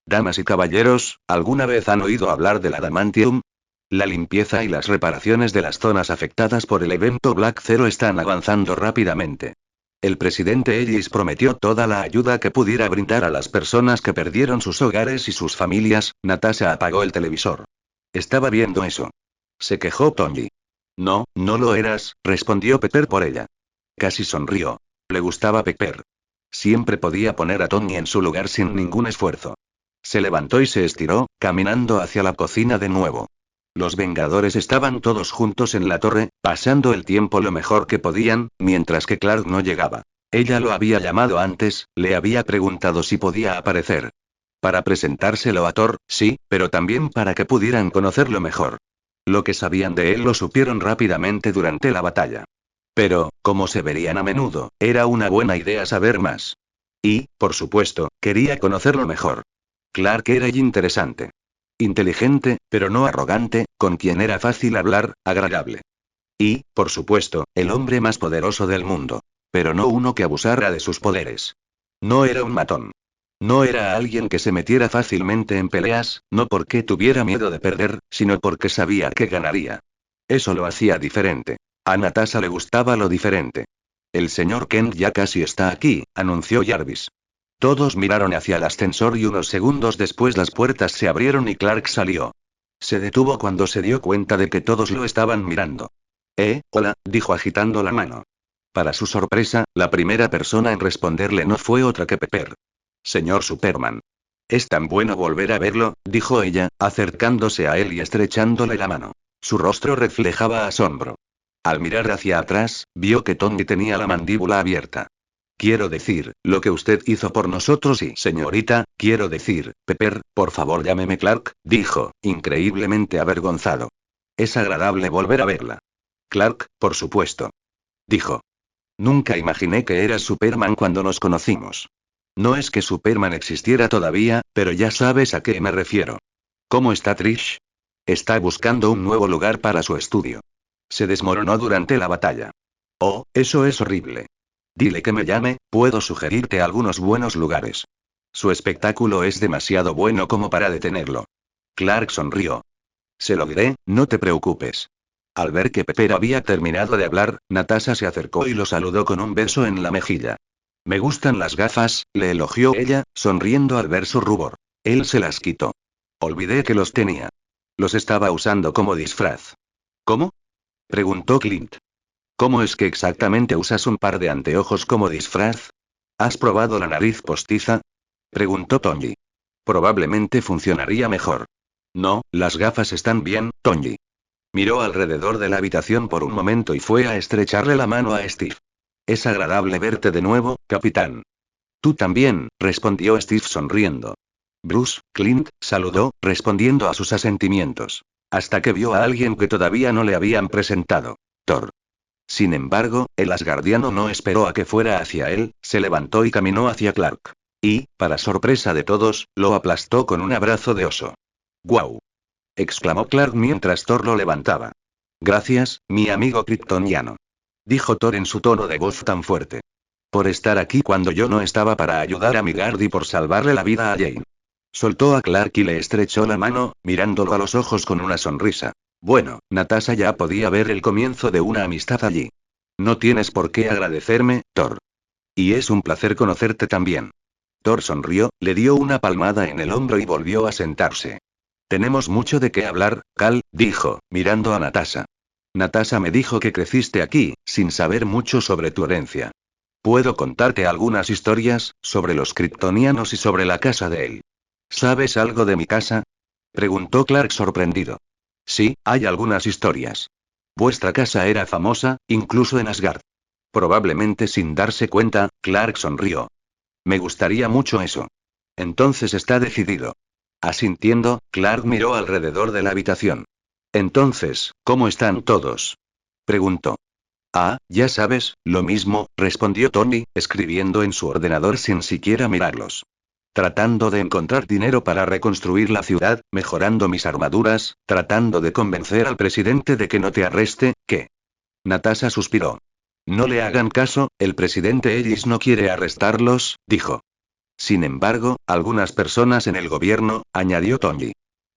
Speaker 1: Damas y caballeros, ¿alguna vez han oído hablar del adamantium? La limpieza y las reparaciones de las zonas afectadas por el evento Black Zero están avanzando rápidamente. El presidente Ellis prometió toda la ayuda que pudiera brindar a las personas que perdieron sus hogares y sus familias. Natasha apagó el televisor. Estaba viendo eso. Se quejó Tony. No, no lo eras, respondió Pepper por ella. Casi sonrió. Le gustaba Pepper. Siempre podía poner a Tony en su lugar sin ningún esfuerzo. Se levantó y se estiró, caminando hacia la cocina de nuevo. Los Vengadores estaban todos juntos en la torre, pasando el tiempo lo mejor que podían, mientras que Clark no llegaba. Ella lo había llamado antes, le había preguntado si podía aparecer. Para presentárselo a Thor, sí, pero también para que pudieran conocerlo mejor. Lo que sabían de él lo supieron rápidamente durante la batalla. Pero, como se verían a menudo, era una buena idea saber más. Y, por supuesto, quería conocerlo mejor. Clark era interesante. Inteligente, pero no arrogante, con quien era fácil hablar, agradable. Y, por supuesto, el hombre más poderoso del mundo. Pero no uno que abusara de sus poderes. No era un matón. No era alguien que se metiera fácilmente en peleas, no porque tuviera miedo de perder, sino porque sabía que ganaría. Eso lo hacía diferente. A Natasha le gustaba lo diferente. El señor Kent ya casi está aquí, anunció Jarvis. Todos miraron hacia el ascensor y unos segundos después las puertas se abrieron y Clark salió. Se detuvo cuando se dio cuenta de que todos lo estaban mirando. Hola, dijo agitando la mano. Para su sorpresa, la primera persona en responderle no fue otra que Pepper. Señor Superman. Es tan bueno volver a verlo, dijo ella, acercándose a él y estrechándole la mano. Su rostro reflejaba asombro. Al mirar hacia atrás, vio que Tony tenía la mandíbula abierta. Quiero decir, lo que usted hizo por nosotros y señorita, quiero decir, Pepper, por favor llámeme Clark, dijo, increíblemente avergonzado. Es agradable volver a verla. Clark, por supuesto. Dijo. Nunca imaginé que eras Superman cuando nos conocimos. No es que Superman existiera todavía, pero ya sabes a qué me refiero. ¿Cómo está Trish? Está buscando un nuevo lugar para su estudio. Se desmoronó durante la batalla. Oh, eso es horrible. Dile que me llame, puedo sugerirte algunos buenos lugares. Su espectáculo es demasiado bueno como para detenerlo. Clark sonrió. Se lo diré, no te preocupes. Al ver que Pepper había terminado de hablar, Natasha se acercó y lo saludó con un beso en la mejilla. Me gustan las gafas, le elogió ella, sonriendo al ver su rubor. Él se las quitó. Olvidé que los tenía. Los estaba usando como disfraz. ¿Cómo? Preguntó Clint. ¿Cómo es que exactamente usas un par de anteojos como disfraz? ¿Has probado la nariz postiza? Preguntó Tony. Probablemente funcionaría mejor. No, las gafas están bien, Tony. Miró alrededor de la habitación por un momento y fue a estrecharle la mano a Steve. Es agradable verte de nuevo, capitán. Tú también, respondió Steve sonriendo. Bruce, Clint, saludó, respondiendo a sus asentimientos. Hasta que vio a alguien que todavía no le habían presentado. Thor. Sin embargo, el asgardiano no esperó a que fuera hacia él, se levantó y caminó hacia Clark. Y, para sorpresa de todos, lo aplastó con un abrazo de oso. ¡Guau! Exclamó Clark mientras Thor lo levantaba. Gracias, mi amigo kryptoniano. Dijo Thor en su tono de voz tan fuerte. Por estar aquí cuando yo no estaba para ayudar a Midgard y por salvarle la vida a Jane. Soltó a Clark y le estrechó la mano, mirándolo a los ojos con una sonrisa. Bueno, Natasha ya podía ver el comienzo de una amistad allí. No tienes por qué agradecerme, Thor. Y es un placer conocerte también. Thor sonrió, le dio una palmada en el hombro y volvió a sentarse. Tenemos mucho de qué hablar, Cal, dijo, mirando a Natasha. Natasha me dijo que creciste aquí, sin saber mucho sobre tu herencia. Puedo contarte algunas historias, sobre los kryptonianos y sobre la casa de él. ¿Sabes algo de mi casa? Preguntó Clark sorprendido. Sí, hay algunas historias. Vuestra casa era famosa, incluso en Asgard. Probablemente sin darse cuenta, Clark sonrió. Me gustaría mucho eso. Entonces está decidido. Asintiendo, Clark miró alrededor de la habitación. Entonces, ¿cómo están todos? Preguntó. Ah, ya sabes, lo mismo, respondió Tony, escribiendo en su ordenador sin siquiera mirarlos. Tratando de encontrar dinero para reconstruir la ciudad, mejorando mis armaduras, tratando de convencer al presidente de que no te arreste, ¿qué? Natasha suspiró. No le hagan caso, el presidente Ellis no quiere arrestarlos, dijo. Sin embargo, algunas personas en el gobierno, añadió Tony.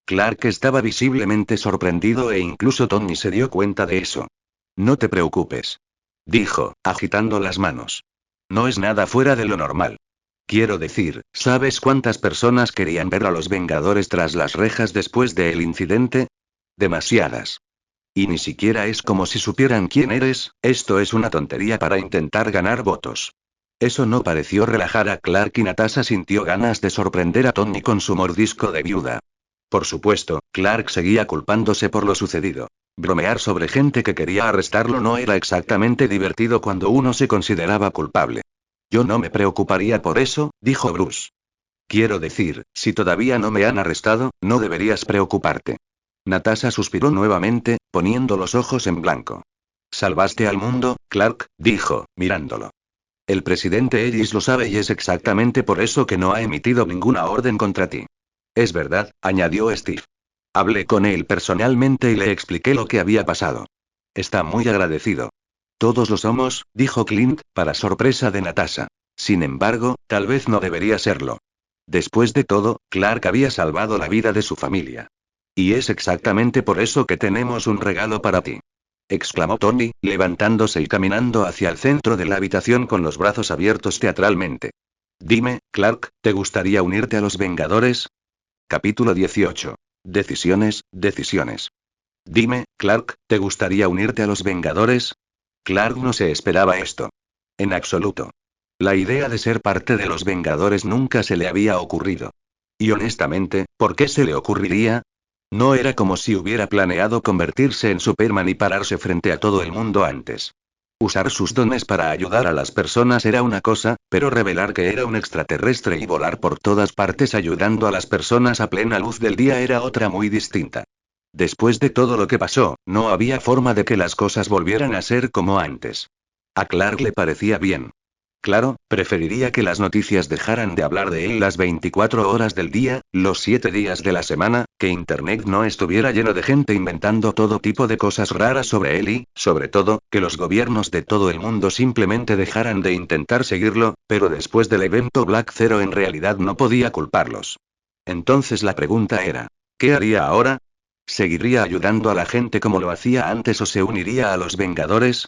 Speaker 1: Clark estaba visiblemente sorprendido e incluso Tony se dio cuenta de eso. No te preocupes. Dijo, agitando las manos. No es nada fuera de lo normal. Quiero decir, ¿sabes cuántas personas querían ver a los Vengadores tras las rejas después del incidente? Demasiadas. Y ni siquiera es como si supieran quién eres, esto es una tontería para intentar ganar votos. Eso no pareció relajar a Clark y Natasha sintió ganas de sorprender a Tony con su mordisco de viuda. Por supuesto, Clark seguía culpándose por lo sucedido. Bromear sobre gente que quería arrestarlo no era exactamente divertido cuando uno se consideraba culpable. Yo no me preocuparía por eso, dijo Bruce. Quiero decir, si todavía no me han arrestado, no deberías preocuparte. Natasha suspiró nuevamente, poniendo los ojos en blanco. Salvaste al mundo, Clark, dijo, mirándolo. El presidente Ellis lo sabe y es exactamente por eso que no ha emitido ninguna orden contra ti. Es verdad, añadió Steve. Hablé con él personalmente y le expliqué lo que había pasado. Está muy agradecido. Todos lo somos, dijo Clint, para sorpresa de Natasha. Sin embargo, tal vez no debería serlo. Después de todo, Clark había salvado la vida de su familia. Y es exactamente por eso que tenemos un regalo para ti. Exclamó Tony, levantándose y caminando hacia el centro de la habitación con los brazos abiertos teatralmente. Dime, Clark, ¿te gustaría unirte a los Vengadores? Capítulo 18. Decisiones, decisiones. Dime, Clark, ¿te gustaría unirte a los Vengadores? Clark no se esperaba esto. En absoluto. La idea de ser parte de los Vengadores nunca se le había ocurrido. Y honestamente, ¿por qué se le ocurriría? No era como si hubiera planeado convertirse en Superman y pararse frente a todo el mundo antes. Usar sus dones para ayudar a las personas era una cosa, pero revelar que era un extraterrestre y volar por todas partes ayudando a las personas a plena luz del día era otra muy distinta. Después de todo lo que pasó, no había forma de que las cosas volvieran a ser como antes. A Clark le parecía bien. Claro, preferiría que las noticias dejaran de hablar de él las 24 horas del día, los 7 días de la semana, que Internet no estuviera lleno de gente inventando todo tipo de cosas raras sobre él y, sobre todo, que los gobiernos de todo el mundo simplemente dejaran de intentar seguirlo, pero después del evento Black Zero en realidad no podía culparlos. Entonces la pregunta era, ¿qué haría ahora? ¿Seguiría ayudando a la gente como lo hacía antes o se uniría a los Vengadores?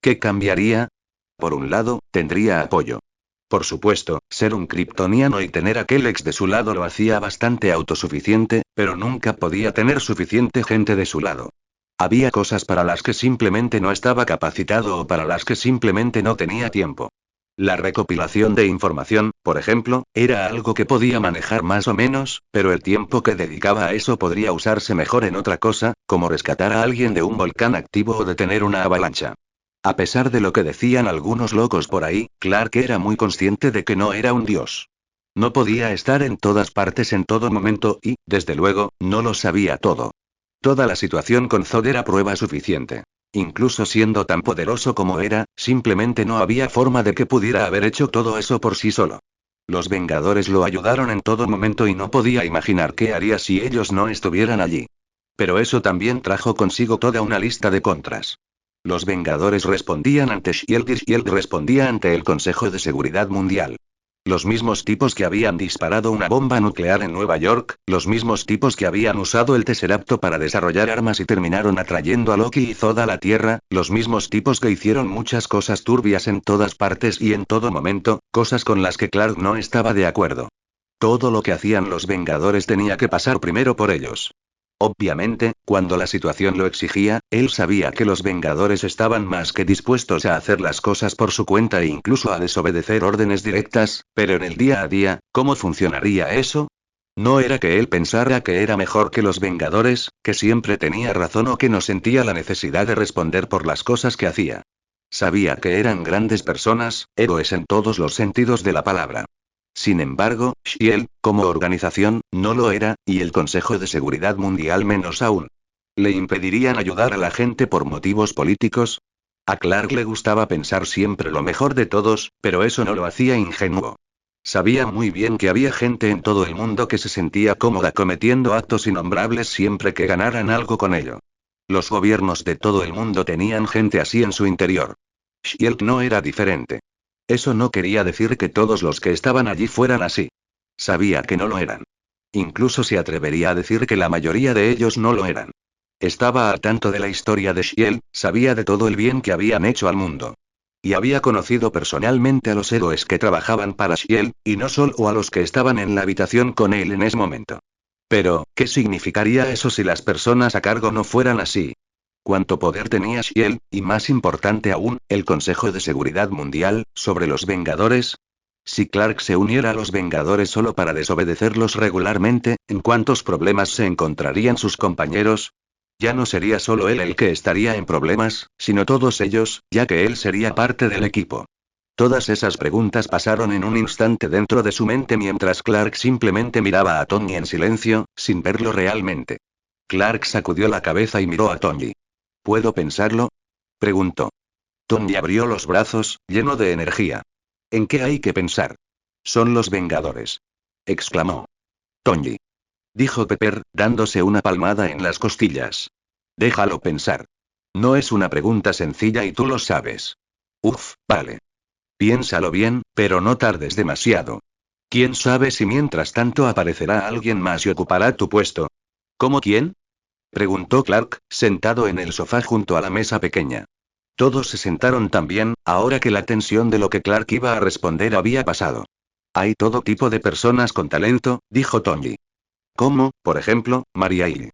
Speaker 1: ¿Qué cambiaría? Por un lado, tendría apoyo. Por supuesto, ser un kryptoniano y tener a Kellex de su lado lo hacía bastante autosuficiente, pero nunca podía tener suficiente gente de su lado. Había cosas para las que simplemente no estaba capacitado o para las que simplemente no tenía tiempo. La recopilación de información, por ejemplo, era algo que podía manejar más o menos, pero el tiempo que dedicaba a eso podría usarse mejor en otra cosa, como rescatar a alguien de un volcán activo o detener una avalancha. A pesar de lo que decían algunos locos por ahí, Clark era muy consciente de que no era un dios. No podía estar en todas partes en todo momento y, desde luego, no lo sabía todo. Toda la situación con Zod era prueba suficiente. Incluso siendo tan poderoso como era, simplemente no había forma de que pudiera haber hecho todo eso por sí solo. Los Vengadores lo ayudaron en todo momento y no podía imaginar qué haría si ellos no estuvieran allí. Pero eso también trajo consigo toda una lista de contras. Los Vengadores respondían ante Shield y Shield respondía ante el Consejo de Seguridad Mundial. Los mismos tipos que habían disparado una bomba nuclear en Nueva York, los mismos tipos que habían usado el Tesseracto para desarrollar armas y terminaron atrayendo a Loki y Zod a la Tierra, los mismos tipos que hicieron muchas cosas turbias en todas partes y en todo momento, cosas con las que Clark no estaba de acuerdo. Todo lo que hacían los Vengadores tenía que pasar primero por ellos. Obviamente, cuando la situación lo exigía, él sabía que los Vengadores estaban más que dispuestos a hacer las cosas por su cuenta e incluso a desobedecer órdenes directas, pero en el día a día, ¿cómo funcionaría eso? No era que él pensara que era mejor que los Vengadores, que siempre tenía razón o que no sentía la necesidad de responder por las cosas que hacía. Sabía que eran grandes personas, héroes en todos los sentidos de la palabra. Sin embargo, Shield, como organización, no lo era, y el Consejo de Seguridad Mundial menos aún. ¿Le impedirían ayudar a la gente por motivos políticos? A Clark le gustaba pensar siempre lo mejor de todos, pero eso no lo hacía ingenuo. Sabía muy bien que había gente en todo el mundo que se sentía cómoda cometiendo actos innombrables siempre que ganaran algo con ello. Los gobiernos de todo el mundo tenían gente así en su interior. Shield no era diferente. Eso no quería decir que todos los que estaban allí fueran así. Sabía que no lo eran. Incluso se atrevería a decir que la mayoría de ellos no lo eran. Estaba al tanto de la historia de Shield, sabía de todo el bien que habían hecho al mundo. Y había conocido personalmente a los héroes que trabajaban para Shield, y no solo a los que estaban en la habitación con él en ese momento. Pero, ¿qué significaría eso si las personas a cargo no fueran así? Cuánto poder tenía Shield, y más importante aún, el Consejo de Seguridad Mundial, sobre los Vengadores. Si Clark se uniera a los Vengadores solo para desobedecerlos regularmente, ¿en cuántos problemas se encontrarían sus compañeros? Ya no sería solo él el que estaría en problemas, sino todos ellos, ya que él sería parte del equipo. Todas esas preguntas pasaron en un instante dentro de su mente mientras Clark simplemente miraba a Tony en silencio, sin verlo realmente. Clark sacudió la cabeza y miró a Tony. ¿Puedo pensarlo? Preguntó. Tony abrió los brazos, lleno de energía. ¿En qué hay que pensar? Son los Vengadores. Exclamó. Tony. Dijo Pepper, dándose una palmada en las costillas. Déjalo pensar. No es una pregunta sencilla y tú lo sabes. Uf, vale. Piénsalo bien, pero no tardes demasiado. ¿Quién sabe si mientras tanto aparecerá alguien más y ocupará tu puesto? ¿Cómo quién? Preguntó Clark, sentado en el sofá junto a la mesa pequeña. Todos se sentaron también, ahora que la tensión de lo que Clark iba a responder había pasado. Hay todo tipo de personas con talento, dijo Tony. Como, por ejemplo, Maria Hill.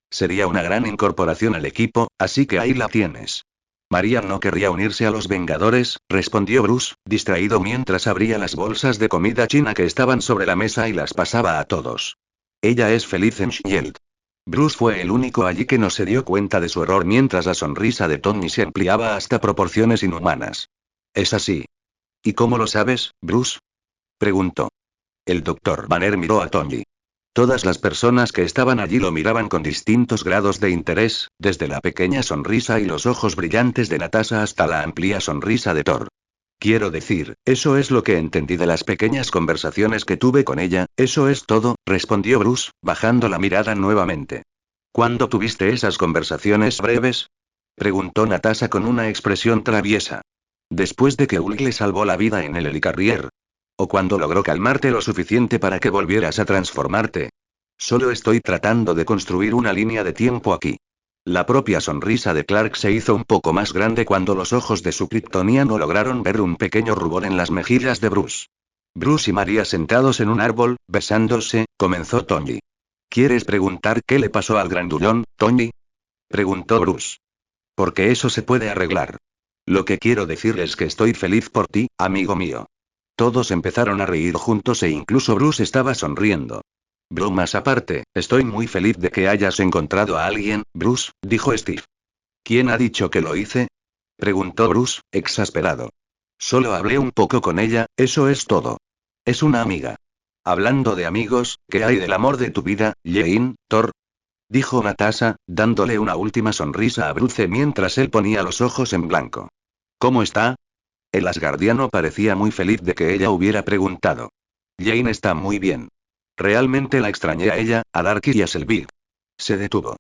Speaker 1: Sería una gran incorporación al equipo, así que ahí la tienes. María no querría unirse a los Vengadores, respondió Bruce, distraído mientras abría las bolsas de comida china que estaban sobre la mesa y las pasaba a todos. Ella es feliz en Shield. Bruce fue el único allí que no se dio cuenta de su error mientras la sonrisa de Tony se ampliaba hasta proporciones inhumanas. Es así. ¿Y cómo lo sabes, Bruce? Preguntó. El doctor Banner miró a Tony. Todas las personas que estaban allí lo miraban con distintos grados de interés, desde la pequeña sonrisa y los ojos brillantes de Natasha hasta la amplia sonrisa de Thor. Quiero decir, eso es lo que entendí de las pequeñas conversaciones que tuve con ella, eso es todo, respondió Bruce, bajando la mirada nuevamente. ¿Cuándo tuviste esas conversaciones breves? Preguntó Natasha con una expresión traviesa. Después de que Ulrich le salvó la vida en el helicarrier. ¿O cuando logró calmarte lo suficiente para que volvieras a transformarte? Solo estoy tratando de construir una línea de tiempo aquí. La propia sonrisa de Clark se hizo un poco más grande cuando los ojos de su kryptoniano lograron ver un pequeño rubor en las mejillas de Bruce. Bruce y María sentados en un árbol, besándose, comenzó Tony. ¿Quieres preguntar qué le pasó al grandullón, Tony? Preguntó Bruce. Porque eso se puede arreglar. Lo que quiero decir es que estoy feliz por ti, amigo mío. Todos empezaron a reír juntos e incluso Bruce estaba sonriendo. Bromas aparte, estoy muy feliz de que hayas encontrado a alguien, Bruce, dijo Steve. ¿Quién ha dicho que lo hice? Preguntó Bruce, exasperado. Solo hablé un poco con ella, eso es todo. Es una amiga. Hablando de amigos, ¿qué hay del amor de tu vida, Jane, Thor? Dijo Natasha, dándole una última sonrisa a Bruce mientras él ponía los ojos en blanco. ¿Cómo está? El asgardiano parecía muy feliz de que ella hubiera preguntado. Jane está muy bien. Realmente la extrañé a ella, a Darky y a Selvig. Se detuvo.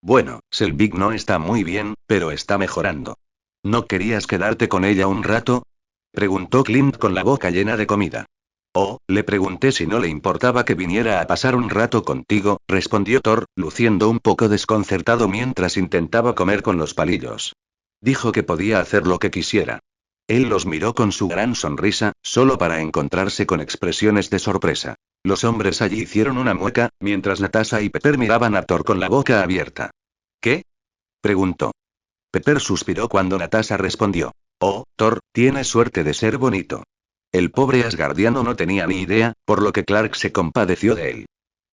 Speaker 1: Bueno, Selvig no está muy bien, pero está mejorando. ¿No querías quedarte con ella un rato? Preguntó Clint con la boca llena de comida. Oh, le pregunté si no le importaba que viniera a pasar un rato contigo, respondió Thor, luciendo un poco desconcertado mientras intentaba comer con los palillos. Dijo que podía hacer lo que quisiera. Él los miró con su gran sonrisa, solo para encontrarse con expresiones de sorpresa. Los hombres allí hicieron una mueca, mientras Natasha y Pepper miraban a Thor con la boca abierta. ¿Qué? Preguntó. Pepper suspiró cuando Natasha respondió. Oh, Thor, tienes suerte de ser bonito. El pobre asgardiano no tenía ni idea, por lo que Clark se compadeció de él.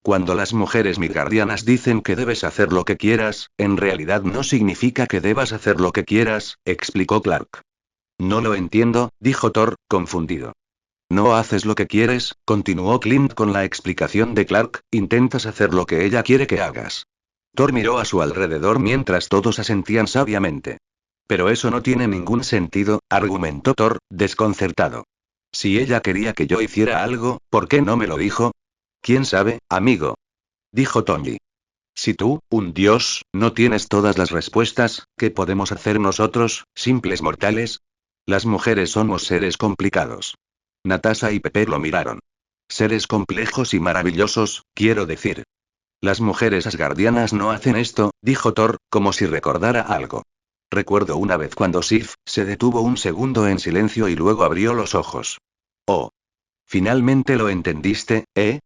Speaker 1: Cuando las mujeres midgardianas dicen que debes hacer lo que quieras, en realidad no significa que debas hacer lo que quieras, explicó Clark. No lo entiendo, dijo Thor, confundido. No haces lo que quieres, continuó Clint con la explicación de Clark, intentas hacer lo que ella quiere que hagas. Thor miró a su alrededor mientras todos asentían sabiamente. Pero eso no tiene ningún sentido, argumentó Thor, desconcertado. Si ella quería que yo hiciera algo, ¿por qué no me lo dijo? ¿Quién sabe, amigo? Dijo Tony. Si tú, un dios, no tienes todas las respuestas, ¿qué podemos hacer nosotros, simples mortales? Las mujeres somos seres complicados. Natasha y Pepper lo miraron. Seres complejos y maravillosos, quiero decir. Las mujeres asgardianas no hacen esto, dijo Thor, como si recordara algo. Recuerdo una vez cuando Sif se detuvo un segundo en silencio y luego abrió los ojos. Oh. Finalmente lo entendiste, ¿eh?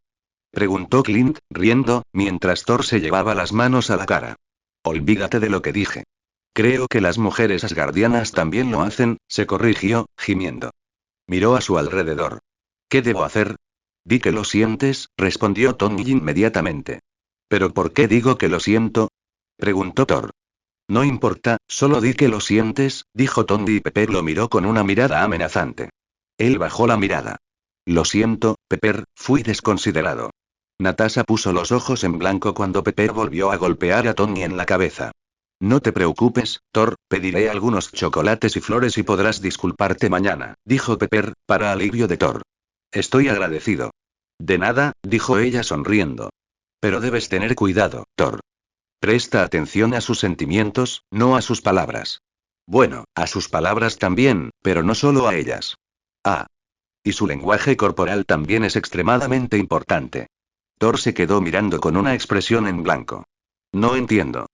Speaker 1: Preguntó Clint, riendo, mientras Thor se llevaba las manos a la cara. Olvídate de lo que dije. Creo que las mujeres asgardianas también lo hacen, se corrigió, gimiendo. Miró a su alrededor. ¿Qué debo hacer? Di que lo sientes, respondió Tony inmediatamente. ¿Pero por qué digo que lo siento? Preguntó Thor. No importa, solo di que lo sientes, dijo Tony y Pepper lo miró con una mirada amenazante. Él bajó la mirada. Lo siento, Pepper, fui desconsiderado. Natasha puso los ojos en blanco cuando Pepper volvió a golpear a Tony en la cabeza. No te preocupes, Thor, pediré algunos chocolates y flores y podrás disculparte mañana, dijo Pepper, para alivio de Thor. Estoy agradecido. De nada, dijo ella sonriendo. Pero debes tener cuidado, Thor. Presta atención a sus sentimientos, no a sus palabras. Bueno, a sus palabras también, pero no solo a ellas. Ah. Y su lenguaje corporal también es extremadamente importante. Thor se quedó mirando con una expresión en blanco. No entiendo.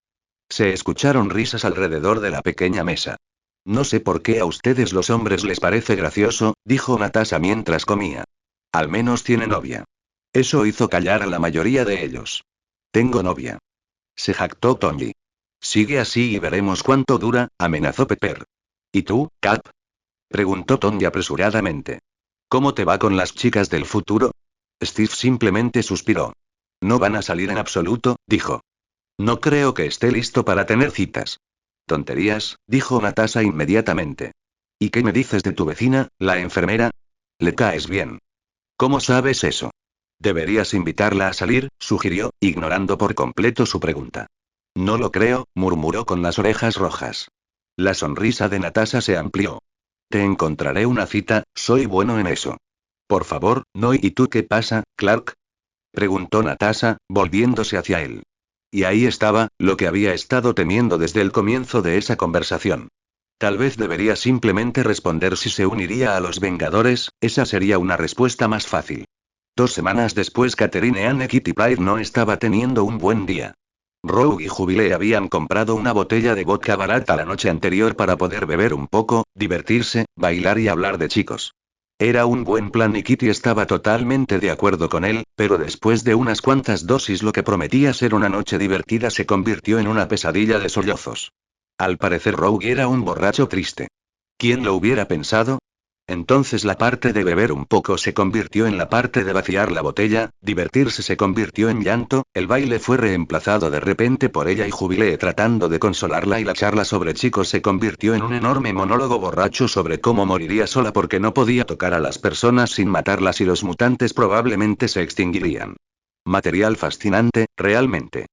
Speaker 1: Se escucharon risas alrededor de la pequeña mesa. No sé por qué a ustedes los hombres les parece gracioso, dijo Natasha mientras comía. Al menos tiene novia. Eso hizo callar a la mayoría de ellos. Tengo novia. Se jactó Tony. Sigue así y veremos cuánto dura, amenazó Pepper. ¿Y tú, Cap? Preguntó Tony apresuradamente. ¿Cómo te va con las chicas del futuro? Steve simplemente suspiró. No van a salir en absoluto, dijo. No creo que esté listo para tener citas. Tonterías, dijo Natasha inmediatamente. ¿Y qué me dices de tu vecina, la enfermera? Le caes bien. ¿Cómo sabes eso? Deberías invitarla a salir, sugirió, ignorando por completo su pregunta. No lo creo, murmuró con las orejas rojas. La sonrisa de Natasha se amplió. Te encontraré una cita, soy bueno en eso. Por favor, no. ¿Y tú qué pasa, Clark? Preguntó Natasha, volviéndose hacia él. Y ahí estaba, lo que había estado temiendo desde el comienzo de esa conversación. Tal vez debería simplemente responder si se uniría a los Vengadores, esa sería una respuesta más fácil. 2 semanas después, Catherine Anne Kitty Pryde no estaba teniendo un buen día. Rogue y Jubilee habían comprado una botella de vodka barata la noche anterior para poder beber un poco, divertirse, bailar y hablar de chicos. Era un buen plan y Kitty estaba totalmente de acuerdo con él, pero después de unas cuantas dosis lo que prometía ser una noche divertida se convirtió en una pesadilla de sollozos. Al parecer Rogue era un borracho triste. ¿Quién lo hubiera pensado? Entonces la parte de beber un poco se convirtió en la parte de vaciar la botella, divertirse se convirtió en llanto, el baile fue reemplazado de repente por ella y Jubilee tratando de consolarla y la charla sobre chicos se convirtió en un enorme monólogo borracho sobre cómo moriría sola porque no podía tocar a las personas sin matarlas y los mutantes probablemente se extinguirían. Material fascinante, realmente.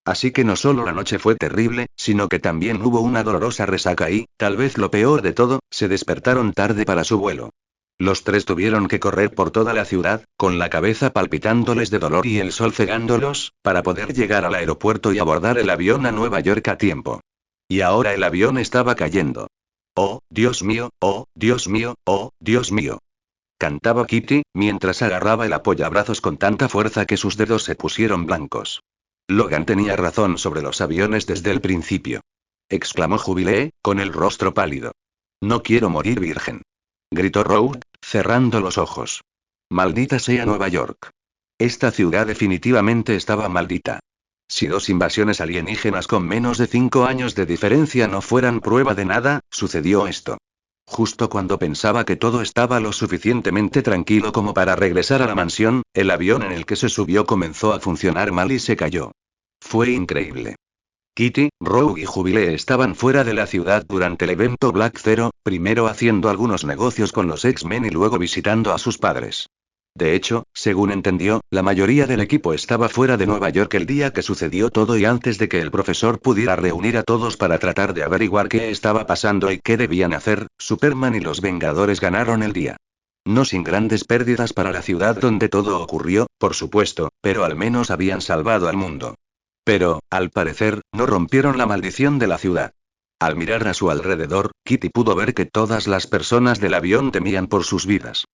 Speaker 1: Así que no solo la noche fue terrible, sino que también hubo una dolorosa resaca y, tal vez lo peor de todo, se despertaron tarde para su vuelo. Los tres tuvieron que correr por toda la ciudad, con la cabeza palpitándoles de dolor y el sol cegándolos, para poder llegar al aeropuerto y abordar el avión a Nueva York a tiempo. Y ahora el avión estaba cayendo. Oh, Dios mío, oh, Dios mío, oh, Dios mío. Cantaba Kitty, mientras agarraba el apoyabrazos con tanta fuerza que sus dedos se pusieron blancos. Logan tenía razón sobre los aviones desde el principio. Exclamó Jubilee, con el rostro pálido. No quiero morir virgen. Gritó Rogue, cerrando los ojos. Maldita sea Nueva York. Esta ciudad definitivamente estaba maldita. Si 2 invasiones alienígenas con menos de 5 años de diferencia no fueran prueba de nada, sucedió esto. Justo cuando pensaba que todo estaba lo suficientemente tranquilo como para regresar a la mansión, el avión en el que se subió comenzó a funcionar mal y se cayó. Fue increíble. Kitty, Rogue y Jubilee estaban fuera de la ciudad durante el evento Black Zero, primero haciendo algunos negocios con los X-Men y luego visitando a sus padres. De hecho, según entendió, la mayoría del equipo estaba fuera de Nueva York el día que sucedió todo y antes de que el profesor pudiera reunir a todos para tratar de averiguar qué estaba pasando y qué debían hacer, Superman y los Vengadores ganaron el día. No sin grandes pérdidas para la ciudad donde todo ocurrió, por supuesto, pero al menos habían salvado al mundo. Pero, al parecer, no rompieron la maldición de la ciudad. Al mirar a su alrededor, Kitty pudo ver que todas las personas del avión temían por sus vidas.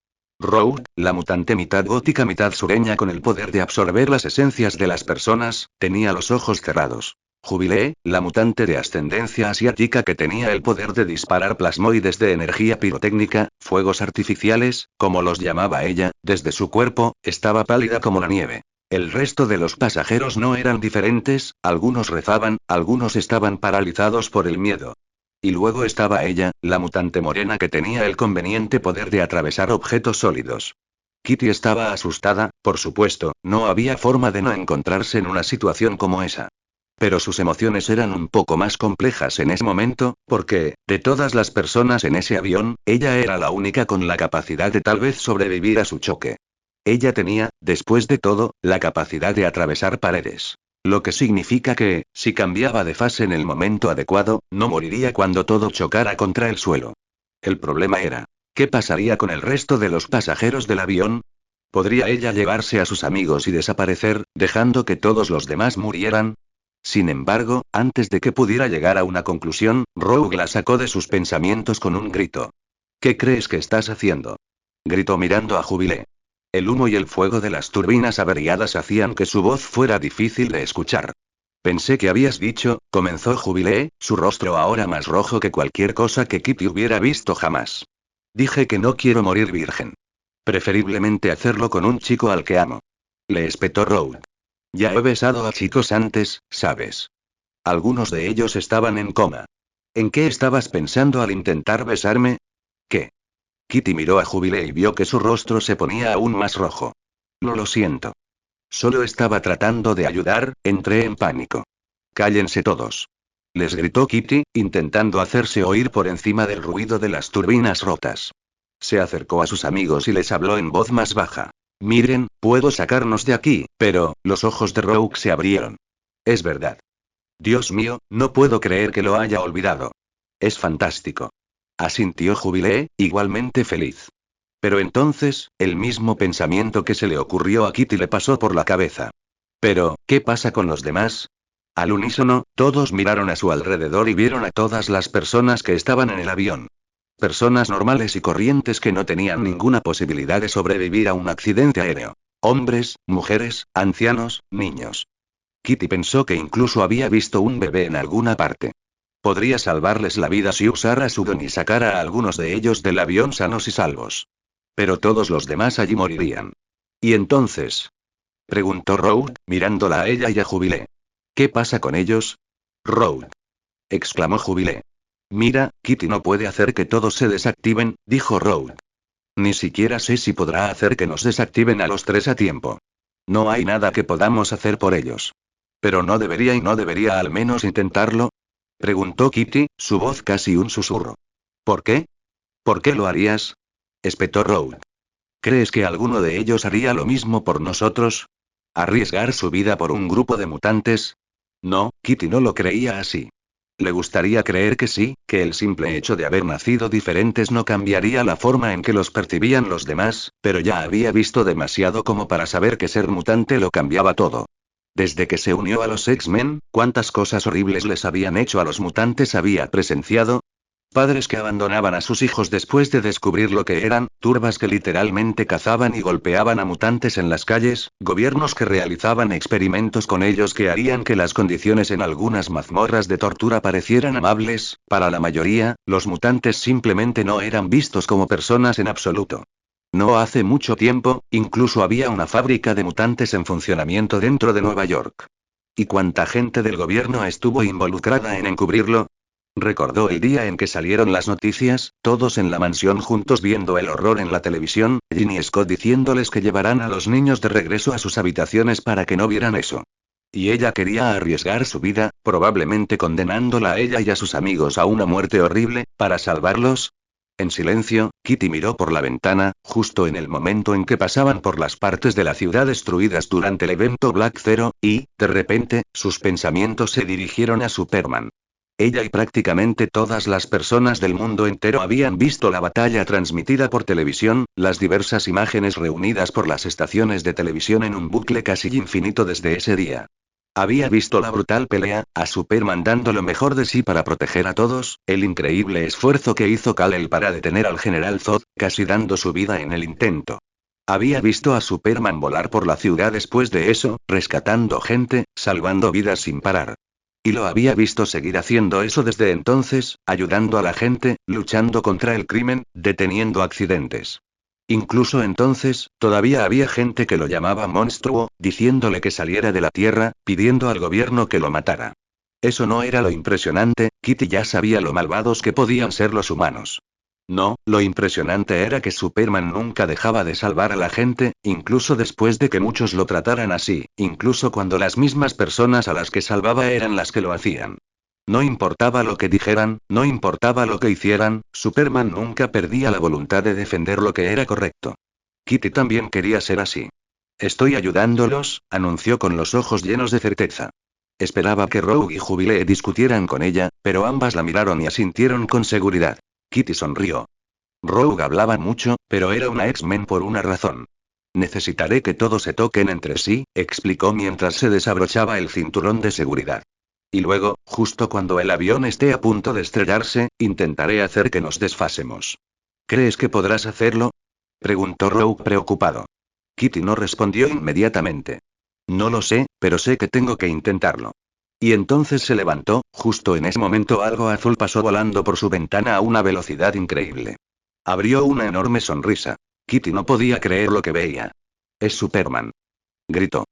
Speaker 1: Rogue, la mutante mitad gótica mitad sureña con el poder de absorber las esencias de las personas, tenía los ojos cerrados. Jubilee, la mutante de ascendencia asiática que tenía el poder de disparar plasmoides de energía pirotécnica, fuegos artificiales, como los llamaba ella, desde su cuerpo, estaba pálida como la nieve. El resto de los pasajeros no eran diferentes, algunos rezaban, algunos estaban paralizados por el miedo. Y luego estaba ella, la mutante morena que tenía el conveniente poder de atravesar objetos sólidos. Kitty estaba asustada, por supuesto, no había forma de no encontrarse en una situación como esa. Pero sus emociones eran un poco más complejas en ese momento, porque, de todas las personas en ese avión, ella era la única con la capacidad de tal vez sobrevivir a su choque. Ella tenía, después de todo, la capacidad de atravesar paredes. Lo que significa que, si cambiaba de fase en el momento adecuado, no moriría cuando todo chocara contra el suelo. El problema era, ¿qué pasaría con el resto de los pasajeros del avión? ¿Podría ella llevarse a sus amigos y desaparecer, dejando que todos los demás murieran? Sin embargo, antes de que pudiera llegar a una conclusión, Rogue la sacó de sus pensamientos con un grito. ¿Qué crees que estás haciendo? Gritó mirando a Jubilee. El humo y el fuego de las turbinas averiadas hacían que su voz fuera difícil de escuchar. Pensé que habías dicho, comenzó Jubilee, su rostro ahora más rojo que cualquier cosa que Kitty hubiera visto jamás. Dije que no quiero morir virgen. Preferiblemente hacerlo con un chico al que amo. Le espetó Rogue. Ya he besado a chicos antes, ¿sabes? Algunos de ellos estaban en coma. ¿En qué estabas pensando al intentar besarme? ¿Qué? Kitty miró a Jubilee y vio que su rostro se ponía aún más rojo. Lo siento. Solo estaba tratando de ayudar, entré en pánico. Cállense todos. Les gritó Kitty, intentando hacerse oír por encima del ruido de las turbinas rotas. Se acercó a sus amigos y les habló en voz más baja. Miren, puedo sacarnos de aquí, pero, los ojos de Rogue se abrieron. Es verdad. Dios mío, no puedo creer que lo haya olvidado. Es fantástico. Asintió Jubilee, igualmente feliz. Pero entonces, el mismo pensamiento que se le ocurrió a Kitty le pasó por la cabeza. Pero, ¿qué pasa con los demás? Al unísono, todos miraron a su alrededor y vieron a todas las personas que estaban en el avión. Personas normales y corrientes que no tenían ninguna posibilidad de sobrevivir a un accidente aéreo. Hombres, mujeres, ancianos, niños. Kitty pensó que incluso había visto un bebé en alguna parte. Podría salvarles la vida si usara su don y sacara a algunos de ellos del avión sanos y salvos. Pero todos los demás allí morirían. ¿Y entonces? Preguntó Rogue, mirándola a ella y a Jubilee. ¿Qué pasa con ellos? Rogue. Exclamó Jubilee. Mira, Kitty no puede hacer que todos se desactiven, dijo Rogue. Ni siquiera sé si podrá hacer que nos desactiven a los tres a tiempo. No hay nada que podamos hacer por ellos. ¿Pero no debería y no debería al menos intentarlo? Preguntó Kitty, su voz casi un susurro. ¿Por qué? ¿Por qué lo harías? Espetó Rogue. ¿Crees que alguno de ellos haría lo mismo por nosotros? ¿Arriesgar su vida por un grupo de mutantes? No, Kitty no lo creía así. Le gustaría creer que sí, que el simple hecho de haber nacido diferentes no cambiaría la forma en que los percibían los demás, pero ya había visto demasiado como para saber que ser mutante lo cambiaba todo. Desde que se unió a los X-Men, ¿cuántas cosas horribles les habían hecho a los mutantes había presenciado? Padres que abandonaban a sus hijos después de descubrir lo que eran, turbas que literalmente cazaban y golpeaban a mutantes en las calles, gobiernos que realizaban experimentos con ellos que harían que las condiciones en algunas mazmorras de tortura parecieran amables. Para la mayoría, los mutantes simplemente no eran vistos como personas en absoluto. No hace mucho tiempo, incluso había una fábrica de mutantes en funcionamiento dentro de Nueva York. ¿Y cuánta gente del gobierno estuvo involucrada en encubrirlo? Recordó el día en que salieron las noticias, todos en la mansión juntos viendo el horror en la televisión, Ginny y Scott diciéndoles que llevarán a los niños de regreso a sus habitaciones para que no vieran eso. Y ella quería arriesgar su vida, probablemente condenándola a ella y a sus amigos a una muerte horrible, para salvarlos. En silencio, Kitty miró por la ventana, justo en el momento en que pasaban por las partes de la ciudad destruidas durante el evento Black Zero, y, de repente, sus pensamientos se dirigieron a Superman. Ella y prácticamente todas las personas del mundo entero habían visto la batalla transmitida por televisión, las diversas imágenes reunidas por las estaciones de televisión en un bucle casi infinito desde ese día. Había visto la brutal pelea, a Superman dando lo mejor de sí para proteger a todos, el increíble esfuerzo que hizo Kal-El para detener al general Zod, casi dando su vida en el intento. Había visto a Superman volar por la ciudad después de eso, rescatando gente, salvando vidas sin parar. Y lo había visto seguir haciendo eso desde entonces, ayudando a la gente, luchando contra el crimen, deteniendo accidentes. Incluso entonces, todavía había gente que lo llamaba monstruo, diciéndole que saliera de la Tierra, pidiendo al gobierno que lo matara. Eso no era lo impresionante, Kitty ya sabía lo malvados que podían ser los humanos. No, lo impresionante era que Superman nunca dejaba de salvar a la gente, incluso después de que muchos lo trataran así, incluso cuando las mismas personas a las que salvaba eran las que lo hacían. No importaba lo que dijeran, no importaba lo que hicieran, Superman nunca perdía la voluntad de defender lo que era correcto. Kitty también quería ser así. Estoy ayudándolos, anunció con los ojos llenos de certeza. Esperaba que Rogue y Jubilee discutieran con ella, pero ambas la miraron y asintieron con seguridad. Kitty sonrió. Rogue hablaba mucho, pero era una X-Men por una razón. Necesitaré que todos se toquen entre sí, explicó mientras se desabrochaba el cinturón de seguridad. Y luego, justo cuando el avión esté a punto de estrellarse, intentaré hacer que nos desfasemos. ¿Crees que podrás hacerlo? Preguntó Rogue preocupado. Kitty no respondió inmediatamente. No lo sé, pero sé que tengo que intentarlo. Y entonces se levantó, justo en ese momento algo azul pasó volando por su ventana a una velocidad increíble. Abrió una enorme sonrisa. Kitty no podía creer lo que veía. Es Superman. Gritó.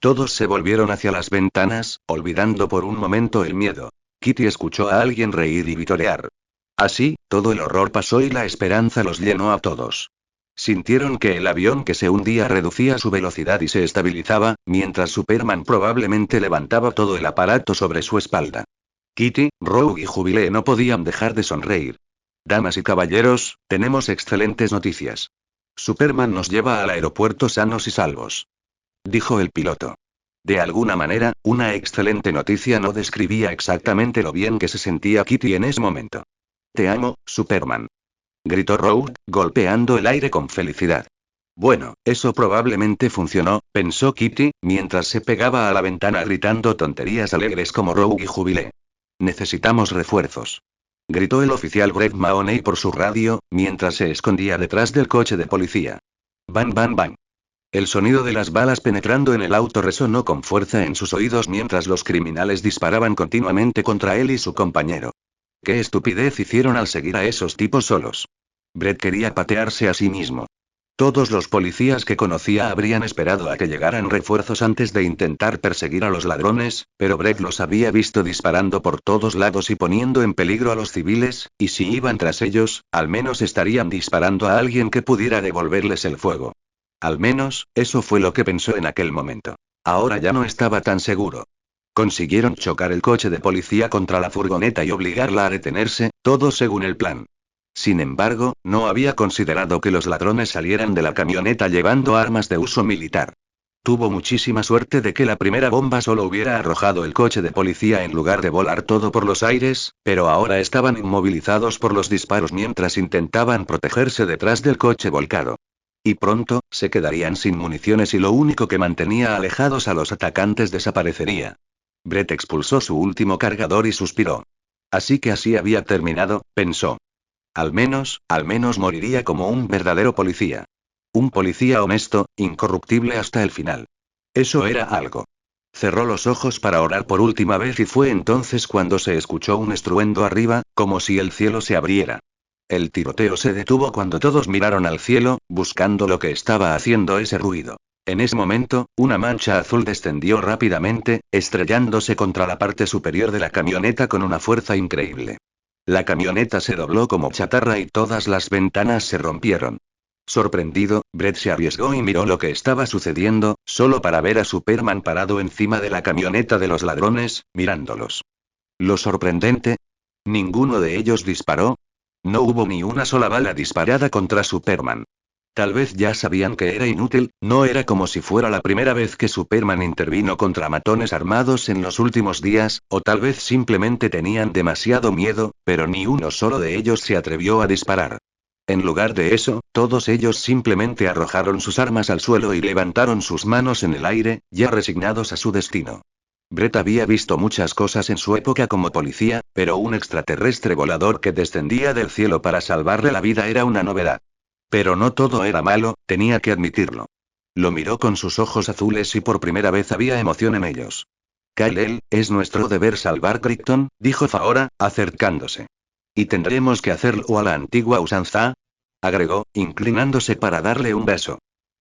Speaker 1: Todos se volvieron hacia las ventanas, olvidando por un momento el miedo. Kitty escuchó a alguien reír y vitorear. Así, todo el horror pasó y la esperanza los llenó a todos. Sintieron que el avión que se hundía reducía su velocidad y se estabilizaba, mientras Superman probablemente levantaba todo el aparato sobre su espalda. Kitty, Rogue y Jubilee no podían dejar de sonreír. Damas y caballeros, tenemos excelentes noticias. Superman nos lleva al aeropuerto sanos y salvos, dijo el piloto. De alguna manera, una excelente noticia no describía exactamente lo bien que se sentía Kitty en ese momento. Te amo, Superman, gritó Rogue, golpeando el aire con felicidad. Bueno, eso probablemente funcionó, pensó Kitty, mientras se pegaba a la ventana gritando tonterías alegres como Rogue y Jubilee. Necesitamos refuerzos, gritó el oficial Greg Mahoney por su radio, mientras se escondía detrás del coche de policía. Bang bang bang. El sonido de las balas penetrando en el auto resonó con fuerza en sus oídos mientras los criminales disparaban continuamente contra él y su compañero. ¿Qué estupidez hicieron al seguir a esos tipos solos? Brett quería patearse a sí mismo. Todos los policías que conocía habrían esperado a que llegaran refuerzos antes de intentar perseguir a los ladrones, pero Brett los había visto disparando por todos lados y poniendo en peligro a los civiles, y si iban tras ellos, al menos estarían disparando a alguien que pudiera devolverles el fuego. Al menos, eso fue lo que pensó en aquel momento. Ahora ya no estaba tan seguro. Consiguieron chocar el coche de policía contra la furgoneta y obligarla a detenerse, todo según el plan. Sin embargo, no había considerado que los ladrones salieran de la camioneta llevando armas de uso militar. Tuvo muchísima suerte de que la primera bomba solo hubiera arrojado el coche de policía en lugar de volar todo por los aires, pero ahora estaban inmovilizados por los disparos mientras intentaban protegerse detrás del coche volcado. Y pronto, se quedarían sin municiones y lo único que mantenía alejados a los atacantes desaparecería. Brett expulsó su último cargador y suspiró. Así que así había terminado, pensó. Al menos moriría como un verdadero policía. Un policía honesto, incorruptible hasta el final. Eso era algo. Cerró los ojos para orar por última vez y fue entonces cuando se escuchó un estruendo arriba, como si el cielo se abriera. El tiroteo se detuvo cuando todos miraron al cielo, buscando lo que estaba haciendo ese ruido. En ese momento, una mancha azul descendió rápidamente, estrellándose contra la parte superior de la camioneta con una fuerza increíble. La camioneta se dobló como chatarra y todas las ventanas se rompieron. Sorprendido, Brett se arriesgó y miró lo que estaba sucediendo, solo para ver a Superman parado encima de la camioneta de los ladrones, mirándolos. Lo sorprendente: ninguno de ellos disparó. No hubo ni una sola bala disparada contra Superman. Tal vez ya sabían que era inútil, no era como si fuera la primera vez que Superman intervino contra matones armados en los últimos días, o tal vez simplemente tenían demasiado miedo, pero ni uno solo de ellos se atrevió a disparar. En lugar de eso, todos ellos simplemente arrojaron sus armas al suelo y levantaron sus manos en el aire, ya resignados a su destino. Brett había visto muchas cosas en su época como policía, pero un extraterrestre volador que descendía del cielo para salvarle la vida era una novedad. Pero no todo era malo, tenía que admitirlo. Lo miró con sus ojos azules y por primera vez había emoción en ellos. Kal-El, es nuestro deber salvar Krypton, dijo Faora, acercándose. ¿Y tendremos que hacerlo a la antigua usanza?, agregó, inclinándose para darle un beso.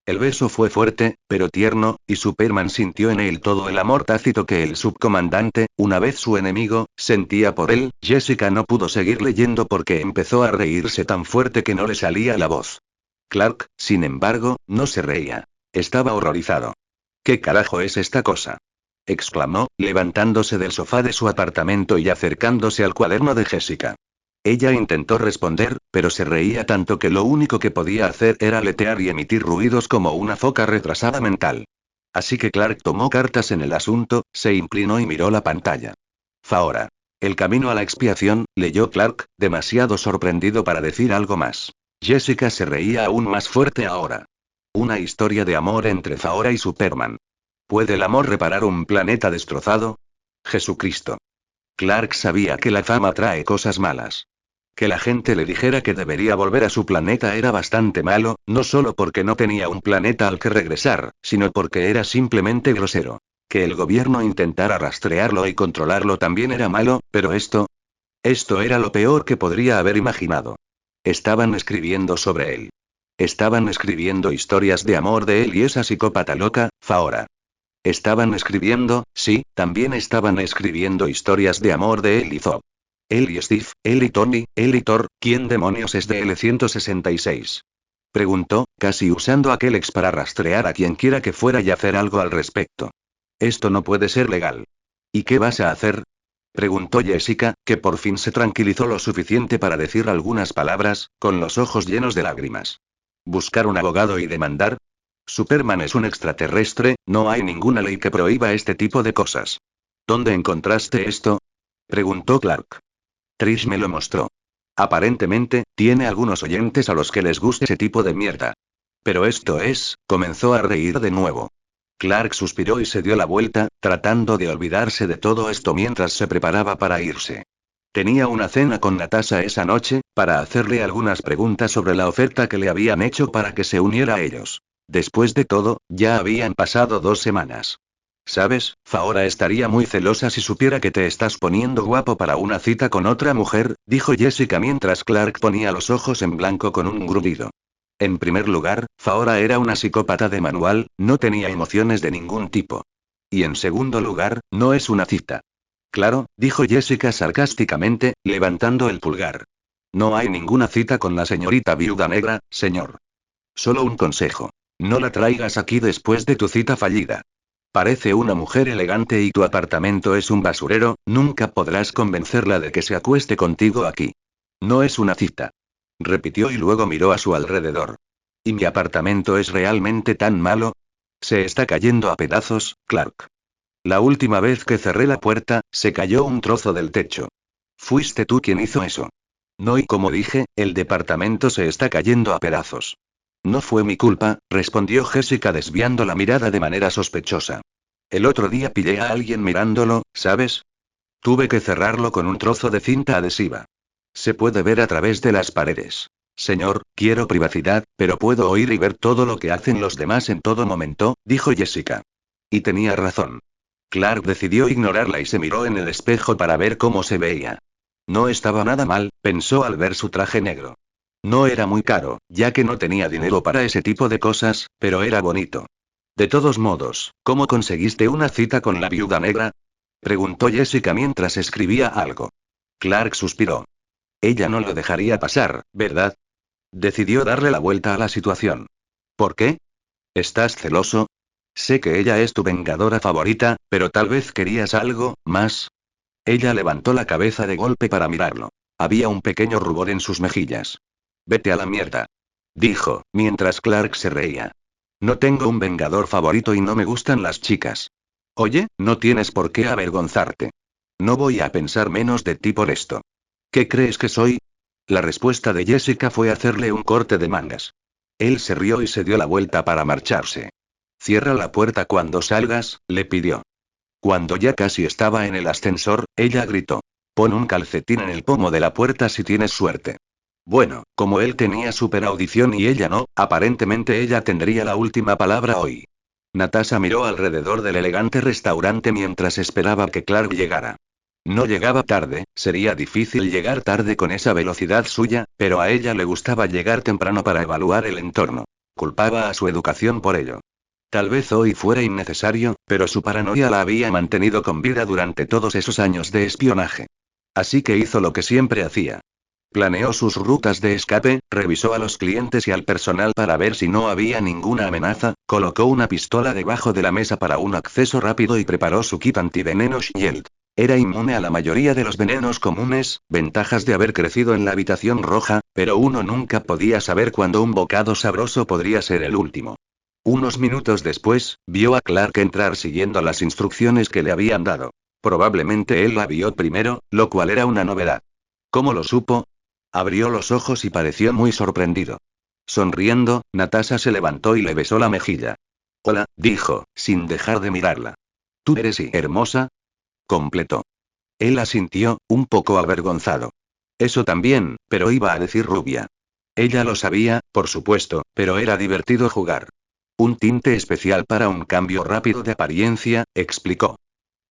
Speaker 1: El beso fue fuerte, pero tierno, y Superman sintió en él todo el amor tácito que el subcomandante, una vez su enemigo, sentía por él. Jessica no pudo seguir leyendo porque empezó a reírse tan fuerte que no le salía la voz. Clark, sin embargo, no se reía. Estaba horrorizado. ¿Qué carajo es esta cosa?, exclamó, levantándose del sofá de su apartamento y acercándose al cuaderno de Jessica. Ella intentó responder, pero se reía tanto que lo único que podía hacer era aletear y emitir ruidos como una foca retrasada mental. Así que Clark tomó cartas en el asunto, se inclinó y miró la pantalla. Faora. El camino a la expiación, leyó Clark, demasiado sorprendido para decir algo más. Jessica se reía aún más fuerte ahora. Una historia de amor entre Faora y Superman. ¿Puede el amor reparar un planeta destrozado? Jesucristo. Clark sabía que la fama trae cosas malas. Que la gente le dijera que debería volver a su planeta era bastante malo, no solo porque no tenía un planeta al que regresar, sino porque era simplemente grosero. Que el gobierno intentara rastrearlo y controlarlo también era malo, pero esto era lo peor que podría haber imaginado. Estaban escribiendo sobre él. Estaban escribiendo historias de amor de él y esa psicópata loca, Faora. Estaban escribiendo, sí, también estaban escribiendo historias de amor de él y Zob. Él y Steve, él y Tony, él y Thor. ¿Quién demonios es de L166? Preguntó, casi usando aquel ex para rastrear a quien quiera que fuera y hacer algo al respecto. Esto no puede ser legal. ¿Y qué vas a hacer? Preguntó Jessica, que por fin se tranquilizó lo suficiente para decir algunas palabras, con los ojos llenos de lágrimas. ¿Buscar un abogado y demandar? Superman es un extraterrestre, no hay ninguna ley que prohíba este tipo de cosas. ¿Dónde encontraste esto? Preguntó Clark. Trish me lo mostró. Aparentemente, tiene algunos oyentes a los que les gusta ese tipo de mierda. Pero esto es, comenzó a reír de nuevo. Clark suspiró y se dio la vuelta, tratando de olvidarse de todo esto mientras se preparaba para irse. Tenía una cena con Natasha esa noche, para hacerle algunas preguntas sobre la oferta que le habían hecho para que se uniera a ellos. Después de todo, ya habían pasado 2 semanas. ¿Sabes? Faora estaría muy celosa si supiera que te estás poniendo guapo para una cita con otra mujer, dijo Jessica mientras Clark ponía los ojos en blanco con un gruñido. En primer lugar, Faora era una psicópata de manual, no tenía emociones de ningún tipo. Y en segundo lugar, no es una cita. Claro, dijo Jessica sarcásticamente, levantando el pulgar. No hay ninguna cita con la señorita Viuda Negra, señor. Solo un consejo. No la traigas aquí después de tu cita fallida. Parece una mujer elegante y tu apartamento es un basurero, nunca podrás convencerla de que se acueste contigo aquí. No es una cita. Repitió y luego miró a su alrededor. ¿Y mi apartamento es realmente tan malo? Se está cayendo a pedazos, Clark. La última vez que cerré la puerta, se cayó un trozo del techo. Fuiste tú quien hizo eso. No, y como dije, el departamento se está cayendo a pedazos. No fue mi culpa, respondió Jessica desviando la mirada de manera sospechosa. El otro día pillé a alguien mirándolo, ¿sabes? Tuve que cerrarlo con un trozo de cinta adhesiva. Se puede ver a través de las paredes. Señor, quiero privacidad, pero puedo oír y ver todo lo que hacen los demás en todo momento, dijo Jessica. Y tenía razón. Clark decidió ignorarla y se miró en el espejo para ver cómo se veía. No estaba nada mal, pensó al ver su traje negro. No era muy caro, ya que no tenía dinero para ese tipo de cosas, pero era bonito. De todos modos, ¿cómo conseguiste una cita con la Viuda Negra? Preguntó Jessica mientras escribía algo. Clark suspiró. Ella no lo dejaría pasar, ¿verdad? Decidió darle la vuelta a la situación. ¿Por qué? ¿Estás celoso? Sé que ella es tu vengadora favorita, pero tal vez querías algo más. Ella levantó la cabeza de golpe para mirarlo. Había un pequeño rubor en sus mejillas. Vete a la mierda. Dijo, mientras Clark se reía. No tengo un vengador favorito y no me gustan las chicas. Oye, no tienes por qué avergonzarte. No voy a pensar menos de ti por esto. ¿Qué crees que soy? La respuesta de Jessica fue hacerle un corte de mangas. Él se rió y se dio la vuelta para marcharse. Cierra la puerta cuando salgas, le pidió. Cuando ya casi estaba en el ascensor, ella gritó. Pon un calcetín en el pomo de la puerta si tienes suerte. Bueno, como él tenía superaudición y ella no, aparentemente ella tendría la última palabra hoy. Natasha miró alrededor del elegante restaurante mientras esperaba que Clark llegara. No llegaba tarde, sería difícil llegar tarde con esa velocidad suya, pero a ella le gustaba llegar temprano para evaluar el entorno. Culpaba a su educación por ello. Tal vez hoy fuera innecesario, pero su paranoia la había mantenido con vida durante todos esos años de espionaje. Así que hizo lo que siempre hacía. Planeó sus rutas de escape, revisó a los clientes y al personal para ver si no había ninguna amenaza, colocó una pistola debajo de la mesa para un acceso rápido y preparó su kit antiveneno Shield. Era inmune a la mayoría de los venenos comunes, ventajas de haber crecido en la habitación roja, pero uno nunca podía saber cuándo un bocado sabroso podría ser el último. Unos minutos después, vio a Clark entrar siguiendo las instrucciones que le habían dado. Probablemente él la vio primero, lo cual era una novedad. ¿Cómo lo supo? Abrió los ojos y pareció muy sorprendido. Sonriendo, Natasha se levantó y le besó la mejilla. Hola, dijo, sin dejar de mirarla. ¿Tú eres hermosa? Completó. Él asintió, un poco avergonzado. Eso también, pero iba a decir rubia. Ella lo sabía, por supuesto, pero era divertido jugar. Un tinte especial para un cambio rápido de apariencia, explicó.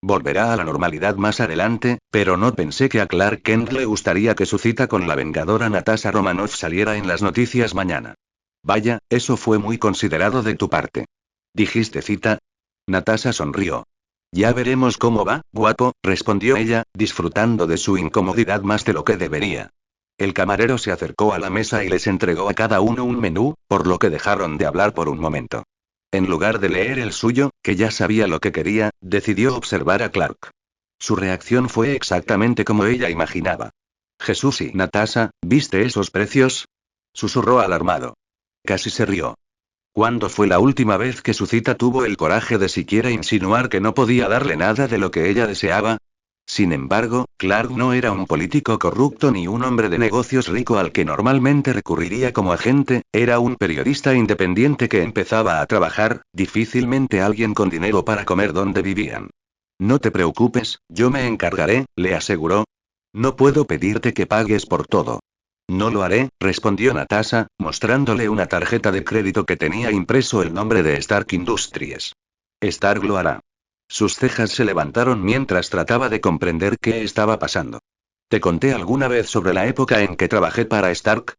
Speaker 1: Volverá a la normalidad más adelante, pero no pensé que a Clark Kent le gustaría que su cita con la vengadora Natasha Romanoff saliera en las noticias mañana. Vaya, eso fue muy considerado de tu parte. ¿Dijiste cita? Natasha sonrió. Ya veremos cómo va, guapo, respondió ella, disfrutando de su incomodidad más de lo que debería. El camarero se acercó a la mesa y les entregó a cada uno un menú, por lo que dejaron de hablar por un momento. En lugar de leer el suyo, que ya sabía lo que quería, decidió observar a Clark. Su reacción fue exactamente como ella imaginaba. Jesús y Natasha, ¿viste esos precios? Susurró alarmado. Casi se rió. ¿Cuándo fue la última vez que su cita tuvo el coraje de siquiera insinuar que no podía darle nada de lo que ella deseaba? Sin embargo, Clark no era un político corrupto ni un hombre de negocios rico al que normalmente recurriría como agente, era un periodista independiente que empezaba a trabajar, difícilmente alguien con dinero para comer donde vivían. No te preocupes, yo me encargaré, le aseguró. No puedo pedirte que pagues por todo. No lo haré, respondió Natasha, mostrándole una tarjeta de crédito que tenía impreso el nombre de Stark Industries. Stark lo hará. Sus cejas se levantaron mientras trataba de comprender qué estaba pasando. ¿Te conté alguna vez sobre la época en que trabajé para Stark?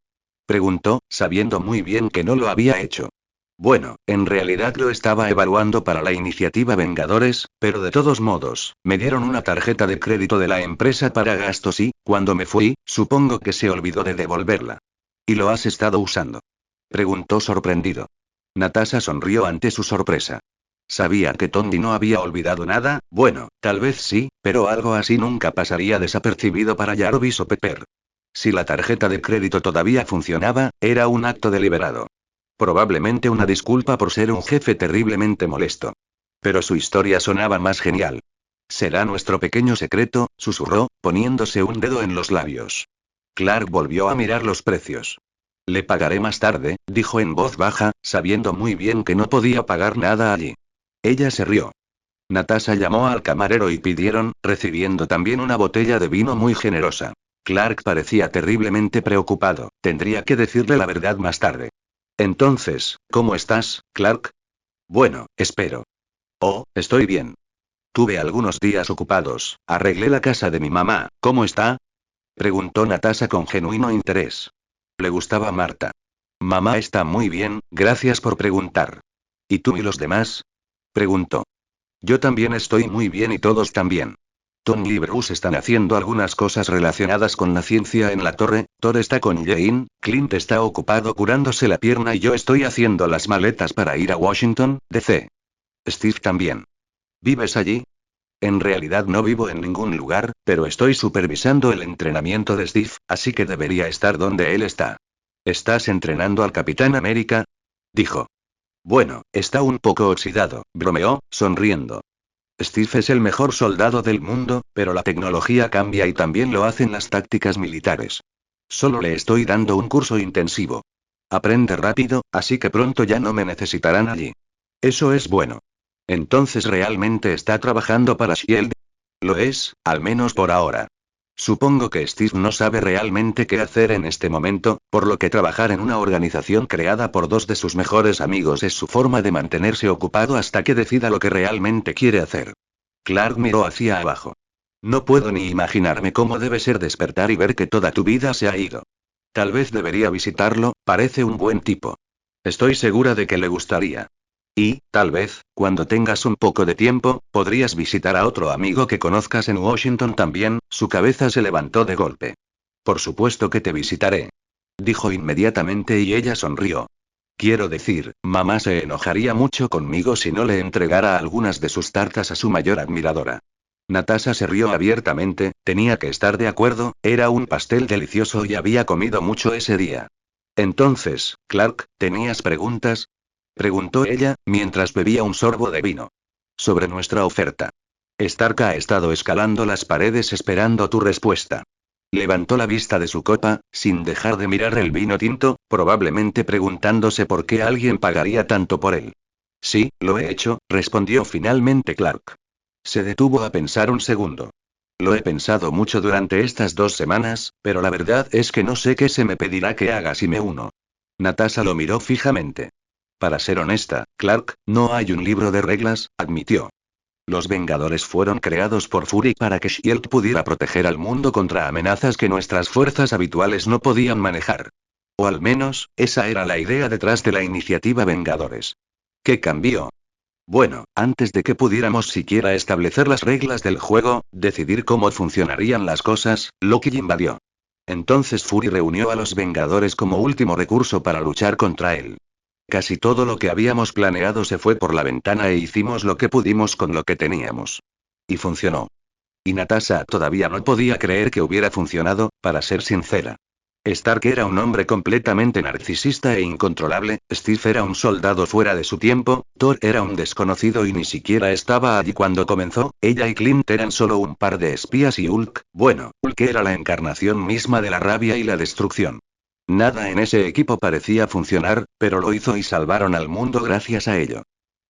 Speaker 1: Preguntó, sabiendo muy bien que no lo había hecho. Bueno, en realidad lo estaba evaluando para la iniciativa Vengadores, pero de todos modos, me dieron una tarjeta de crédito de la empresa para gastos y, cuando me fui, supongo que se olvidó de devolverla. ¿Y lo has estado usando? Preguntó sorprendido. Natasha sonrió ante su sorpresa. Sabía que Tony no había olvidado nada, bueno, tal vez sí, pero algo así nunca pasaría desapercibido para Jarvis o Pepper. Si la tarjeta de crédito todavía funcionaba, era un acto deliberado. Probablemente una disculpa por ser un jefe terriblemente molesto. Pero su historia sonaba más genial. Será nuestro pequeño secreto, susurró, poniéndose un dedo en los labios. Clark volvió a mirar los precios. Le pagaré más tarde, dijo en voz baja, sabiendo muy bien que no podía pagar nada allí. Ella se rió. Natasha llamó al camarero y pidieron, recibiendo también una botella de vino muy generosa. Clark parecía terriblemente preocupado, tendría que decirle la verdad más tarde. Entonces, ¿cómo estás, Clark? Bueno, espero. Oh, estoy bien. Tuve algunos días ocupados, arreglé la casa de mi mamá, ¿cómo está? Preguntó Natasha con genuino interés. Le gustaba Marta. Mamá está muy bien, gracias por preguntar. ¿Y tú y los demás? Preguntó. Yo también estoy muy bien y todos también. Tony y Bruce están haciendo algunas cosas relacionadas con la ciencia en la torre, Thor está con Jane, Clint está ocupado curándose la pierna y yo estoy haciendo las maletas para ir a Washington, D.C. Steve también. ¿Vives allí? En realidad no vivo en ningún lugar, pero estoy supervisando el entrenamiento de Steve, así que debería estar donde él está. ¿Estás entrenando al Capitán América? Dijo. Bueno, está un poco oxidado, bromeó, sonriendo. Steve es el mejor soldado del mundo, pero la tecnología cambia y también lo hacen las tácticas militares. Solo le estoy dando un curso intensivo. Aprende rápido, así que pronto ya no me necesitarán allí. Eso es bueno. Entonces realmente está trabajando para Shield. Lo es, al menos por ahora. Supongo que Steve no sabe realmente qué hacer en este momento, por lo que trabajar en una organización creada por dos de sus mejores amigos es su forma de mantenerse ocupado hasta que decida lo que realmente quiere hacer. Clark miró hacia abajo. No puedo ni imaginarme cómo debe ser despertar y ver que toda tu vida se ha ido. Tal vez debería visitarlo, parece un buen tipo. Estoy segura de que le gustaría. Y, tal vez, cuando tengas un poco de tiempo, podrías visitar a otro amigo que conozcas en Washington también, su cabeza se levantó de golpe. Por supuesto que te visitaré. Dijo inmediatamente y ella sonrió. Quiero decir, mamá se enojaría mucho conmigo si no le entregara algunas de sus tartas a su mayor admiradora. Natasha se rió abiertamente, tenía que estar de acuerdo, era un pastel delicioso y había comido mucho ese día. Entonces, Clark, ¿tenías preguntas? Preguntó ella, mientras bebía un sorbo de vino. Sobre nuestra oferta. Stark ha estado escalando las paredes esperando tu respuesta. Levantó la vista de su copa, sin dejar de mirar el vino tinto, probablemente preguntándose por qué alguien pagaría tanto por él. Sí, lo he hecho, respondió finalmente Clark. Se detuvo a pensar un segundo. Lo he pensado mucho durante estas 2 semanas, pero la verdad es que no sé qué se me pedirá que haga si me uno. Natasha lo miró fijamente. Para ser honesta, Clark, no hay un libro de reglas, admitió. Los Vengadores fueron creados por Fury para que Shield pudiera proteger al mundo contra amenazas que nuestras fuerzas habituales no podían manejar. O al menos, esa era la idea detrás de la iniciativa Vengadores. ¿Qué cambió? Bueno, antes de que pudiéramos siquiera establecer las reglas del juego, decidir cómo funcionarían las cosas, Loki invadió. Entonces Fury reunió a los Vengadores como último recurso para luchar contra él. Casi todo lo que habíamos planeado se fue por la ventana e hicimos lo que pudimos con lo que teníamos. Y funcionó. Y Natasha todavía no podía creer que hubiera funcionado, para ser sincera. Stark era un hombre completamente narcisista e incontrolable, Steve era un soldado fuera de su tiempo, Thor era un desconocido y ni siquiera estaba allí cuando comenzó, ella y Clint eran solo un par de espías y Hulk, bueno, Hulk era la encarnación misma de la rabia y la destrucción. Nada en ese equipo parecía funcionar, pero lo hizo y salvaron al mundo gracias a ello.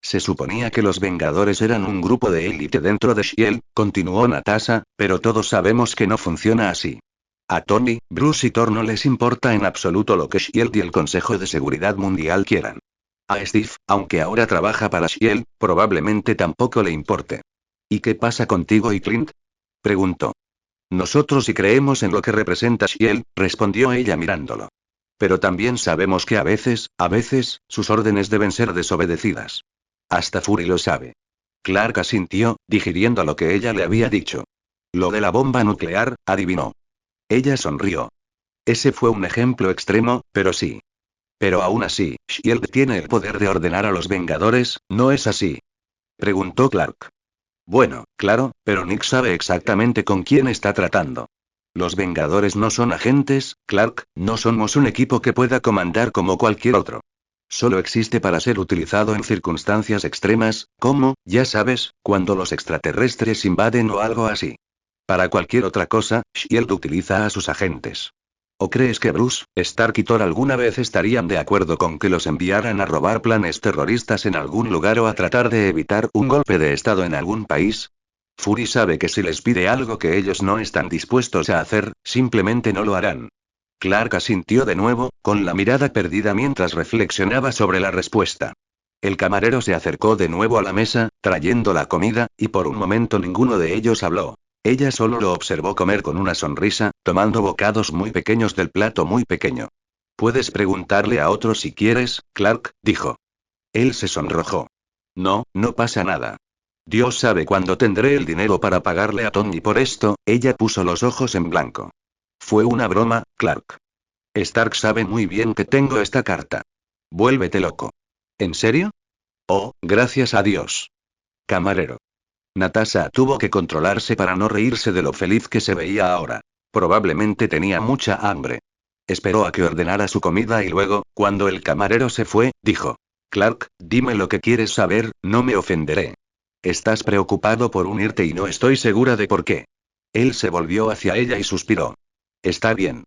Speaker 1: Se suponía que los Vengadores eran un grupo de élite dentro de S.H.I.E.L.D., continuó Natasha, pero todos sabemos que no funciona así. A Tony, Bruce y Thor no les importa en absoluto lo que S.H.I.E.L.D. y el Consejo de Seguridad Mundial quieran. A Steve, aunque ahora trabaja para S.H.I.E.L.D., probablemente tampoco le importe. ¿Y qué pasa contigo y Clint? Preguntó. Nosotros sí creemos en lo que representa S.H.I.E.L.D., respondió ella mirándolo. Pero también sabemos que a veces, sus órdenes deben ser desobedecidas. Hasta Fury lo sabe. Clark asintió, digiriendo lo que ella le había dicho. Lo de la bomba nuclear, adivinó. Ella sonrió. Ese fue un ejemplo extremo, pero sí. Pero aún así, S.H.I.E.L.D. tiene el poder de ordenar a los Vengadores, ¿no es así? Preguntó Clark. Bueno, claro, pero Nick sabe exactamente con quién está tratando. Los Vengadores no son agentes, Clark, no somos un equipo que pueda comandar como cualquier otro. Solo existe para ser utilizado en circunstancias extremas, como, ya sabes, cuando los extraterrestres invaden o algo así. Para cualquier otra cosa, S.H.I.E.L.D. utiliza a sus agentes. ¿O crees que Bruce, Stark y Thor alguna vez estarían de acuerdo con que los enviaran a robar planes terroristas en algún lugar o a tratar de evitar un golpe de estado en algún país? Fury sabe que si les pide algo que ellos no están dispuestos a hacer, simplemente no lo harán. Clark asintió de nuevo, con la mirada perdida mientras reflexionaba sobre la respuesta. El camarero se acercó de nuevo a la mesa, trayendo la comida, y por un momento ninguno de ellos habló. Ella solo lo observó comer con una sonrisa, tomando bocados muy pequeños del plato muy pequeño. Puedes preguntarle a otro si quieres, Clark, dijo. Él se sonrojó. No, no pasa nada. Dios sabe cuándo tendré el dinero para pagarle a Tony por esto, ella puso los ojos en blanco. Fue una broma, Clark. Stark sabe muy bien que tengo esta carta. Vuélvete loco. ¿En serio? Oh, gracias a Dios. Camarero. Natasha tuvo que controlarse para no reírse de lo feliz que se veía ahora. Probablemente tenía mucha hambre. Esperó a que ordenara su comida y luego, cuando el camarero se fue, dijo. Clark, dime lo que quieres saber, no me ofenderé. Estás preocupado por unirte y no estoy segura de por qué. Él se volvió hacia ella y suspiró. Está bien.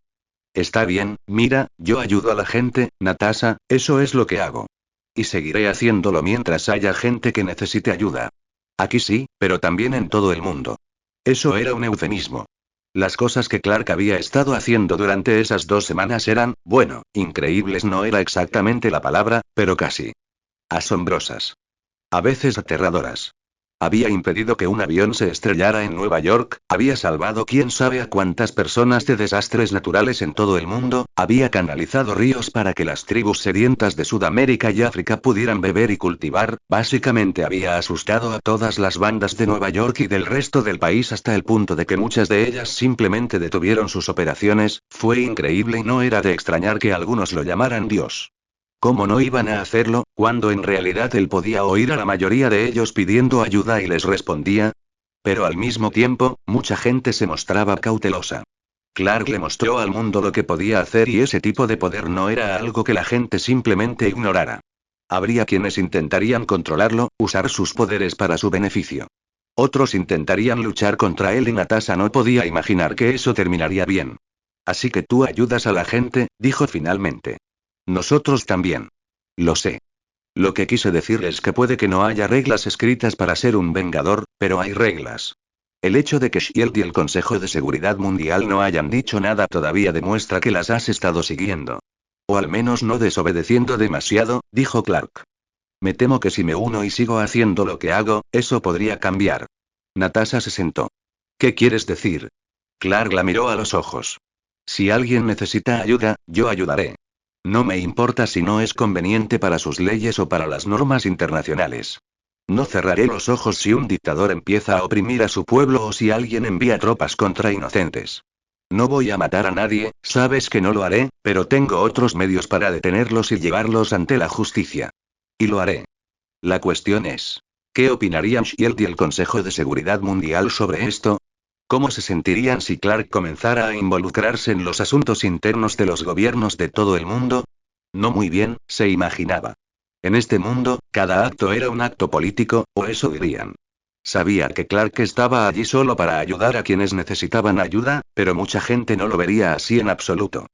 Speaker 1: Está bien, mira, yo ayudo a la gente, Natasha, eso es lo que hago. Y seguiré haciéndolo mientras haya gente que necesite ayuda. Aquí sí, pero también en todo el mundo. Eso era un eufemismo. Las cosas que Clark había estado haciendo durante esas 2 semanas eran, bueno, increíbles no era exactamente la palabra, pero casi. Asombrosas. A veces aterradoras. Había impedido que un avión se estrellara en Nueva York, había salvado quién sabe a cuántas personas de desastres naturales en todo el mundo, había canalizado ríos para que las tribus sedientas de Sudamérica y África pudieran beber y cultivar, básicamente había asustado a todas las bandas de Nueva York y del resto del país hasta el punto de que muchas de ellas simplemente detuvieron sus operaciones, fue increíble y no era de extrañar que algunos lo llamaran Dios. ¿Cómo no iban a hacerlo, cuando en realidad él podía oír a la mayoría de ellos pidiendo ayuda y les respondía? Pero al mismo tiempo, mucha gente se mostraba cautelosa. Clark le mostró al mundo lo que podía hacer y ese tipo de poder no era algo que la gente simplemente ignorara. Habría quienes intentarían controlarlo, usar sus poderes para su beneficio. Otros intentarían luchar contra él y Natasha no podía imaginar que eso terminaría bien. Así que tú ayudas a la gente, dijo finalmente. Nosotros también. Lo sé. Lo que quise decir es que puede que no haya reglas escritas para ser un vengador, pero hay reglas. El hecho de que S.H.I.E.L.D. y el Consejo de Seguridad Mundial no hayan dicho nada todavía demuestra que las has estado siguiendo. O al menos no desobedeciendo demasiado, dijo Clark. Me temo que si me uno y sigo haciendo lo que hago, eso podría cambiar. Natasha se sentó. ¿Qué quieres decir? Clark la miró a los ojos. Si alguien necesita ayuda, yo ayudaré. No me importa si no es conveniente para sus leyes o para las normas internacionales. No cerraré los ojos si un dictador empieza a oprimir a su pueblo o si alguien envía tropas contra inocentes. No voy a matar a nadie, sabes que no lo haré, pero tengo otros medios para detenerlos y llevarlos ante la justicia. Y lo haré. La cuestión es, ¿qué opinarían Shield y el Consejo de Seguridad Mundial sobre esto? ¿Cómo se sentirían si Clark comenzara a involucrarse en los asuntos internos de los gobiernos de todo el mundo? No muy bien, se imaginaba. En este mundo, cada acto era un acto político, o eso dirían. Sabía que Clark estaba allí solo para ayudar a quienes necesitaban ayuda, pero mucha gente no lo vería así en absoluto.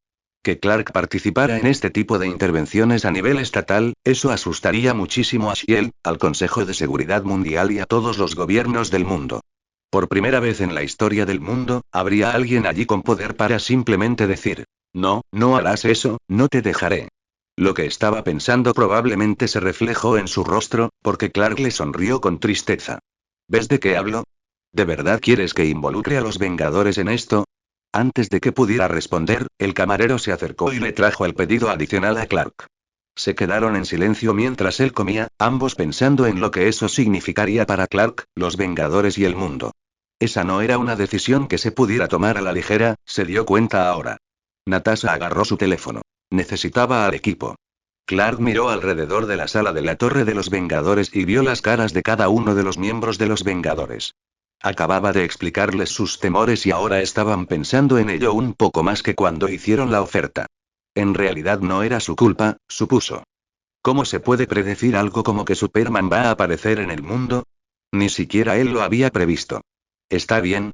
Speaker 1: Que Clark participara en este tipo de intervenciones a nivel estatal, eso asustaría muchísimo a Shield, al Consejo de Seguridad Mundial y a todos los gobiernos del mundo. Por primera vez en la historia del mundo, habría alguien allí con poder para simplemente decir, no, no harás eso, no te dejaré. Lo que estaba pensando probablemente se reflejó en su rostro, porque Clark le sonrió con tristeza. ¿Ves de qué hablo? ¿De verdad quieres que involucre a los Vengadores en esto? Antes de que pudiera responder, el camarero se acercó y le trajo el pedido adicional a Clark. Se quedaron en silencio mientras él comía, ambos pensando en lo que eso significaría para Clark, los Vengadores y el mundo. Esa no era una decisión que se pudiera tomar a la ligera, se dio cuenta ahora. Natasha agarró su teléfono. Necesitaba al equipo. Clark miró alrededor de la sala de la Torre de los Vengadores y vio las caras de cada uno de los miembros de los Vengadores. Acababa de explicarles sus temores y ahora estaban pensando en ello un poco más que cuando hicieron la oferta. En realidad no era su culpa, supuso. ¿Cómo se puede predecir algo como que Superman va a aparecer en el mundo? Ni siquiera él lo había previsto. Está bien,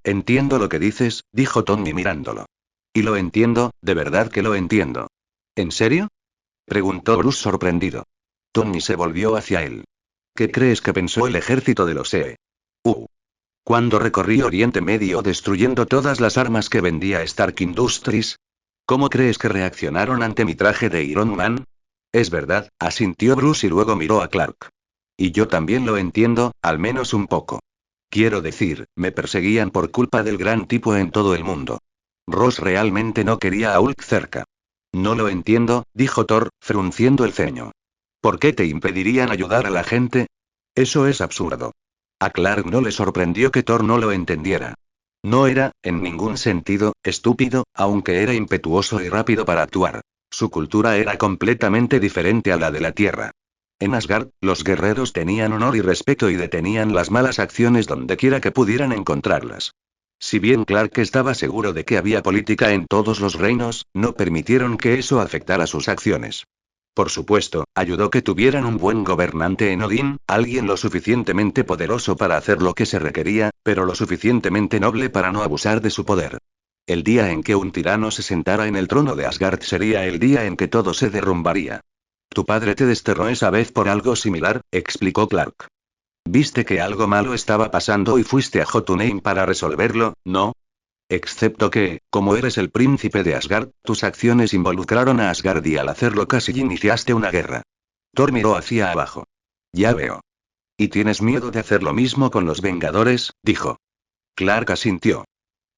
Speaker 1: entiendo lo que dices, dijo Tony mirándolo. Y lo entiendo, de verdad que lo entiendo. ¿En serio? Preguntó Bruce sorprendido. Tony se volvió hacia él. ¿Qué crees que pensó el ejército de los EU? Cuando recorrí Oriente Medio destruyendo todas las armas que vendía Stark Industries? ¿Cómo crees que reaccionaron ante mi traje de Iron Man? Es verdad, asintió Bruce y luego miró a Clark. Y yo también lo entiendo, al menos un poco. Quiero decir, me perseguían por culpa del gran tipo en todo el mundo. Ross realmente no quería a Hulk cerca. No lo entiendo, dijo Thor, frunciendo el ceño. ¿Por qué te impedirían ayudar a la gente? Eso es absurdo. A Clark no le sorprendió que Thor no lo entendiera. No era, en ningún sentido, estúpido, aunque era impetuoso y rápido para actuar. Su cultura era completamente diferente a la de la Tierra. En Asgard, los guerreros tenían honor y respeto y detenían las malas acciones dondequiera que pudieran encontrarlas. Si bien Clark estaba seguro de que había política en todos los reinos, no permitieron que eso afectara sus acciones. Por supuesto, ayudó que tuvieran un buen gobernante en Odín, alguien lo suficientemente poderoso para hacer lo que se requería, pero lo suficientemente noble para no abusar de su poder. El día en que un tirano se sentara en el trono de Asgard sería el día en que todo se derrumbaría. Tu padre te desterró esa vez por algo similar, explicó Clark. Viste que algo malo estaba pasando y fuiste a Jotunheim para resolverlo, ¿no? Excepto que, como eres el príncipe de Asgard, tus acciones involucraron a Asgard y al hacerlo casi iniciaste una guerra. Thor miró hacia abajo. Ya veo. ¿Y tienes miedo de hacer lo mismo con los Vengadores? Dijo. Clark asintió.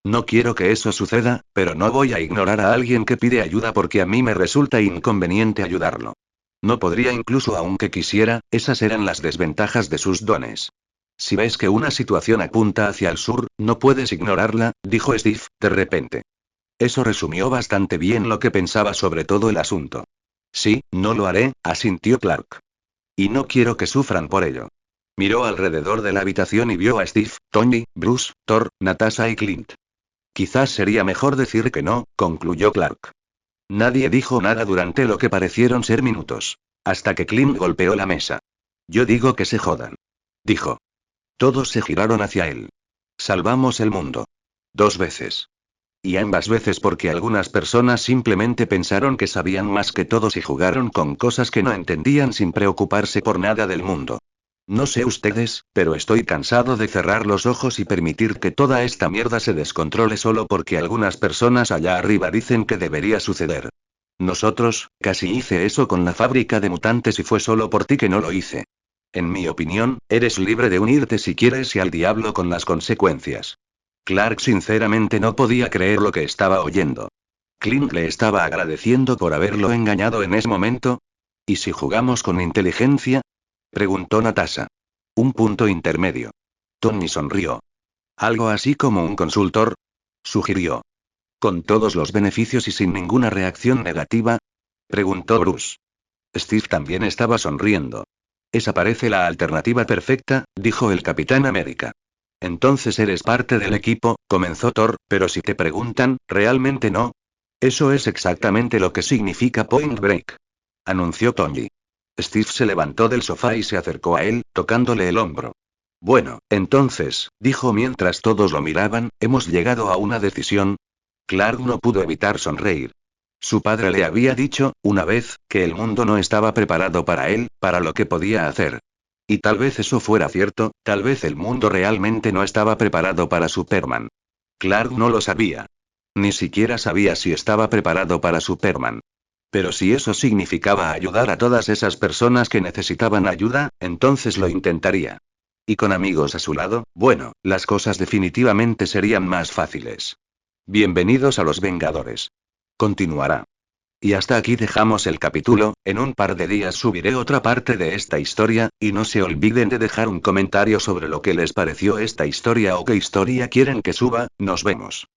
Speaker 1: No quiero que eso suceda, pero no voy a ignorar a alguien que pide ayuda porque a mí me resulta inconveniente ayudarlo. No podría incluso aunque quisiera, esas eran las desventajas de sus dones. Si ves que una situación apunta hacia el sur, no puedes ignorarla, dijo Steve, de repente. Eso resumió bastante bien lo que pensaba sobre todo el asunto. Sí, no lo haré, asintió Clark. Y no quiero que sufran por ello. Miró alrededor de la habitación y vio a Steve, Tony, Bruce, Thor, Natasha y Clint. Quizás sería mejor decir que no, concluyó Clark. Nadie dijo nada durante lo que parecieron ser minutos. Hasta que Clint golpeó la mesa. Yo digo que se jodan. Dijo. Todos se giraron hacia él. Salvamos el mundo. 2 veces. Y ambas veces porque algunas personas simplemente pensaron que sabían más que todos y jugaron con cosas que no entendían sin preocuparse por nada del mundo. No sé ustedes, pero estoy cansado de cerrar los ojos y permitir que toda esta mierda se descontrole solo porque algunas personas allá arriba dicen que debería suceder. Nosotros, casi hice eso con la fábrica de mutantes y fue solo por ti que no lo hice. En mi opinión, eres libre de unirte si quieres y al diablo con las consecuencias. Clark sinceramente no podía creer lo que estaba oyendo. Clint le estaba agradeciendo por haberlo engañado en ese momento. ¿Y si jugamos con inteligencia? Preguntó Natasha. Un punto intermedio. Tony sonrió. ¿Algo así como un consultor? sugirió. ¿Con todos los beneficios y sin ninguna reacción negativa? Preguntó Bruce. Steve también estaba sonriendo. Esa parece la alternativa perfecta, dijo el Capitán América. Entonces eres parte del equipo, comenzó Thor, pero si te preguntan, ¿realmente no? Eso es exactamente lo que significa Point Break, anunció Tony. Steve se levantó del sofá y se acercó a él, tocándole el hombro. Bueno, entonces, dijo mientras todos lo miraban, hemos llegado a una decisión. Clark no pudo evitar sonreír. Su padre le había dicho, una vez, que el mundo no estaba preparado para él, para lo que podía hacer. Y tal vez eso fuera cierto, tal vez el mundo realmente no estaba preparado para Superman. Clark no lo sabía. Ni siquiera sabía si estaba preparado para Superman. Pero si eso significaba ayudar a todas esas personas que necesitaban ayuda, entonces lo intentaría. Y con amigos a su lado, bueno, las cosas definitivamente serían más fáciles. Bienvenidos a los Vengadores. Continuará. Y hasta aquí dejamos el capítulo. En un par de días subiré otra parte de esta historia, y no se olviden de dejar un comentario sobre lo que les pareció esta historia o qué historia quieren que suba. Nos vemos.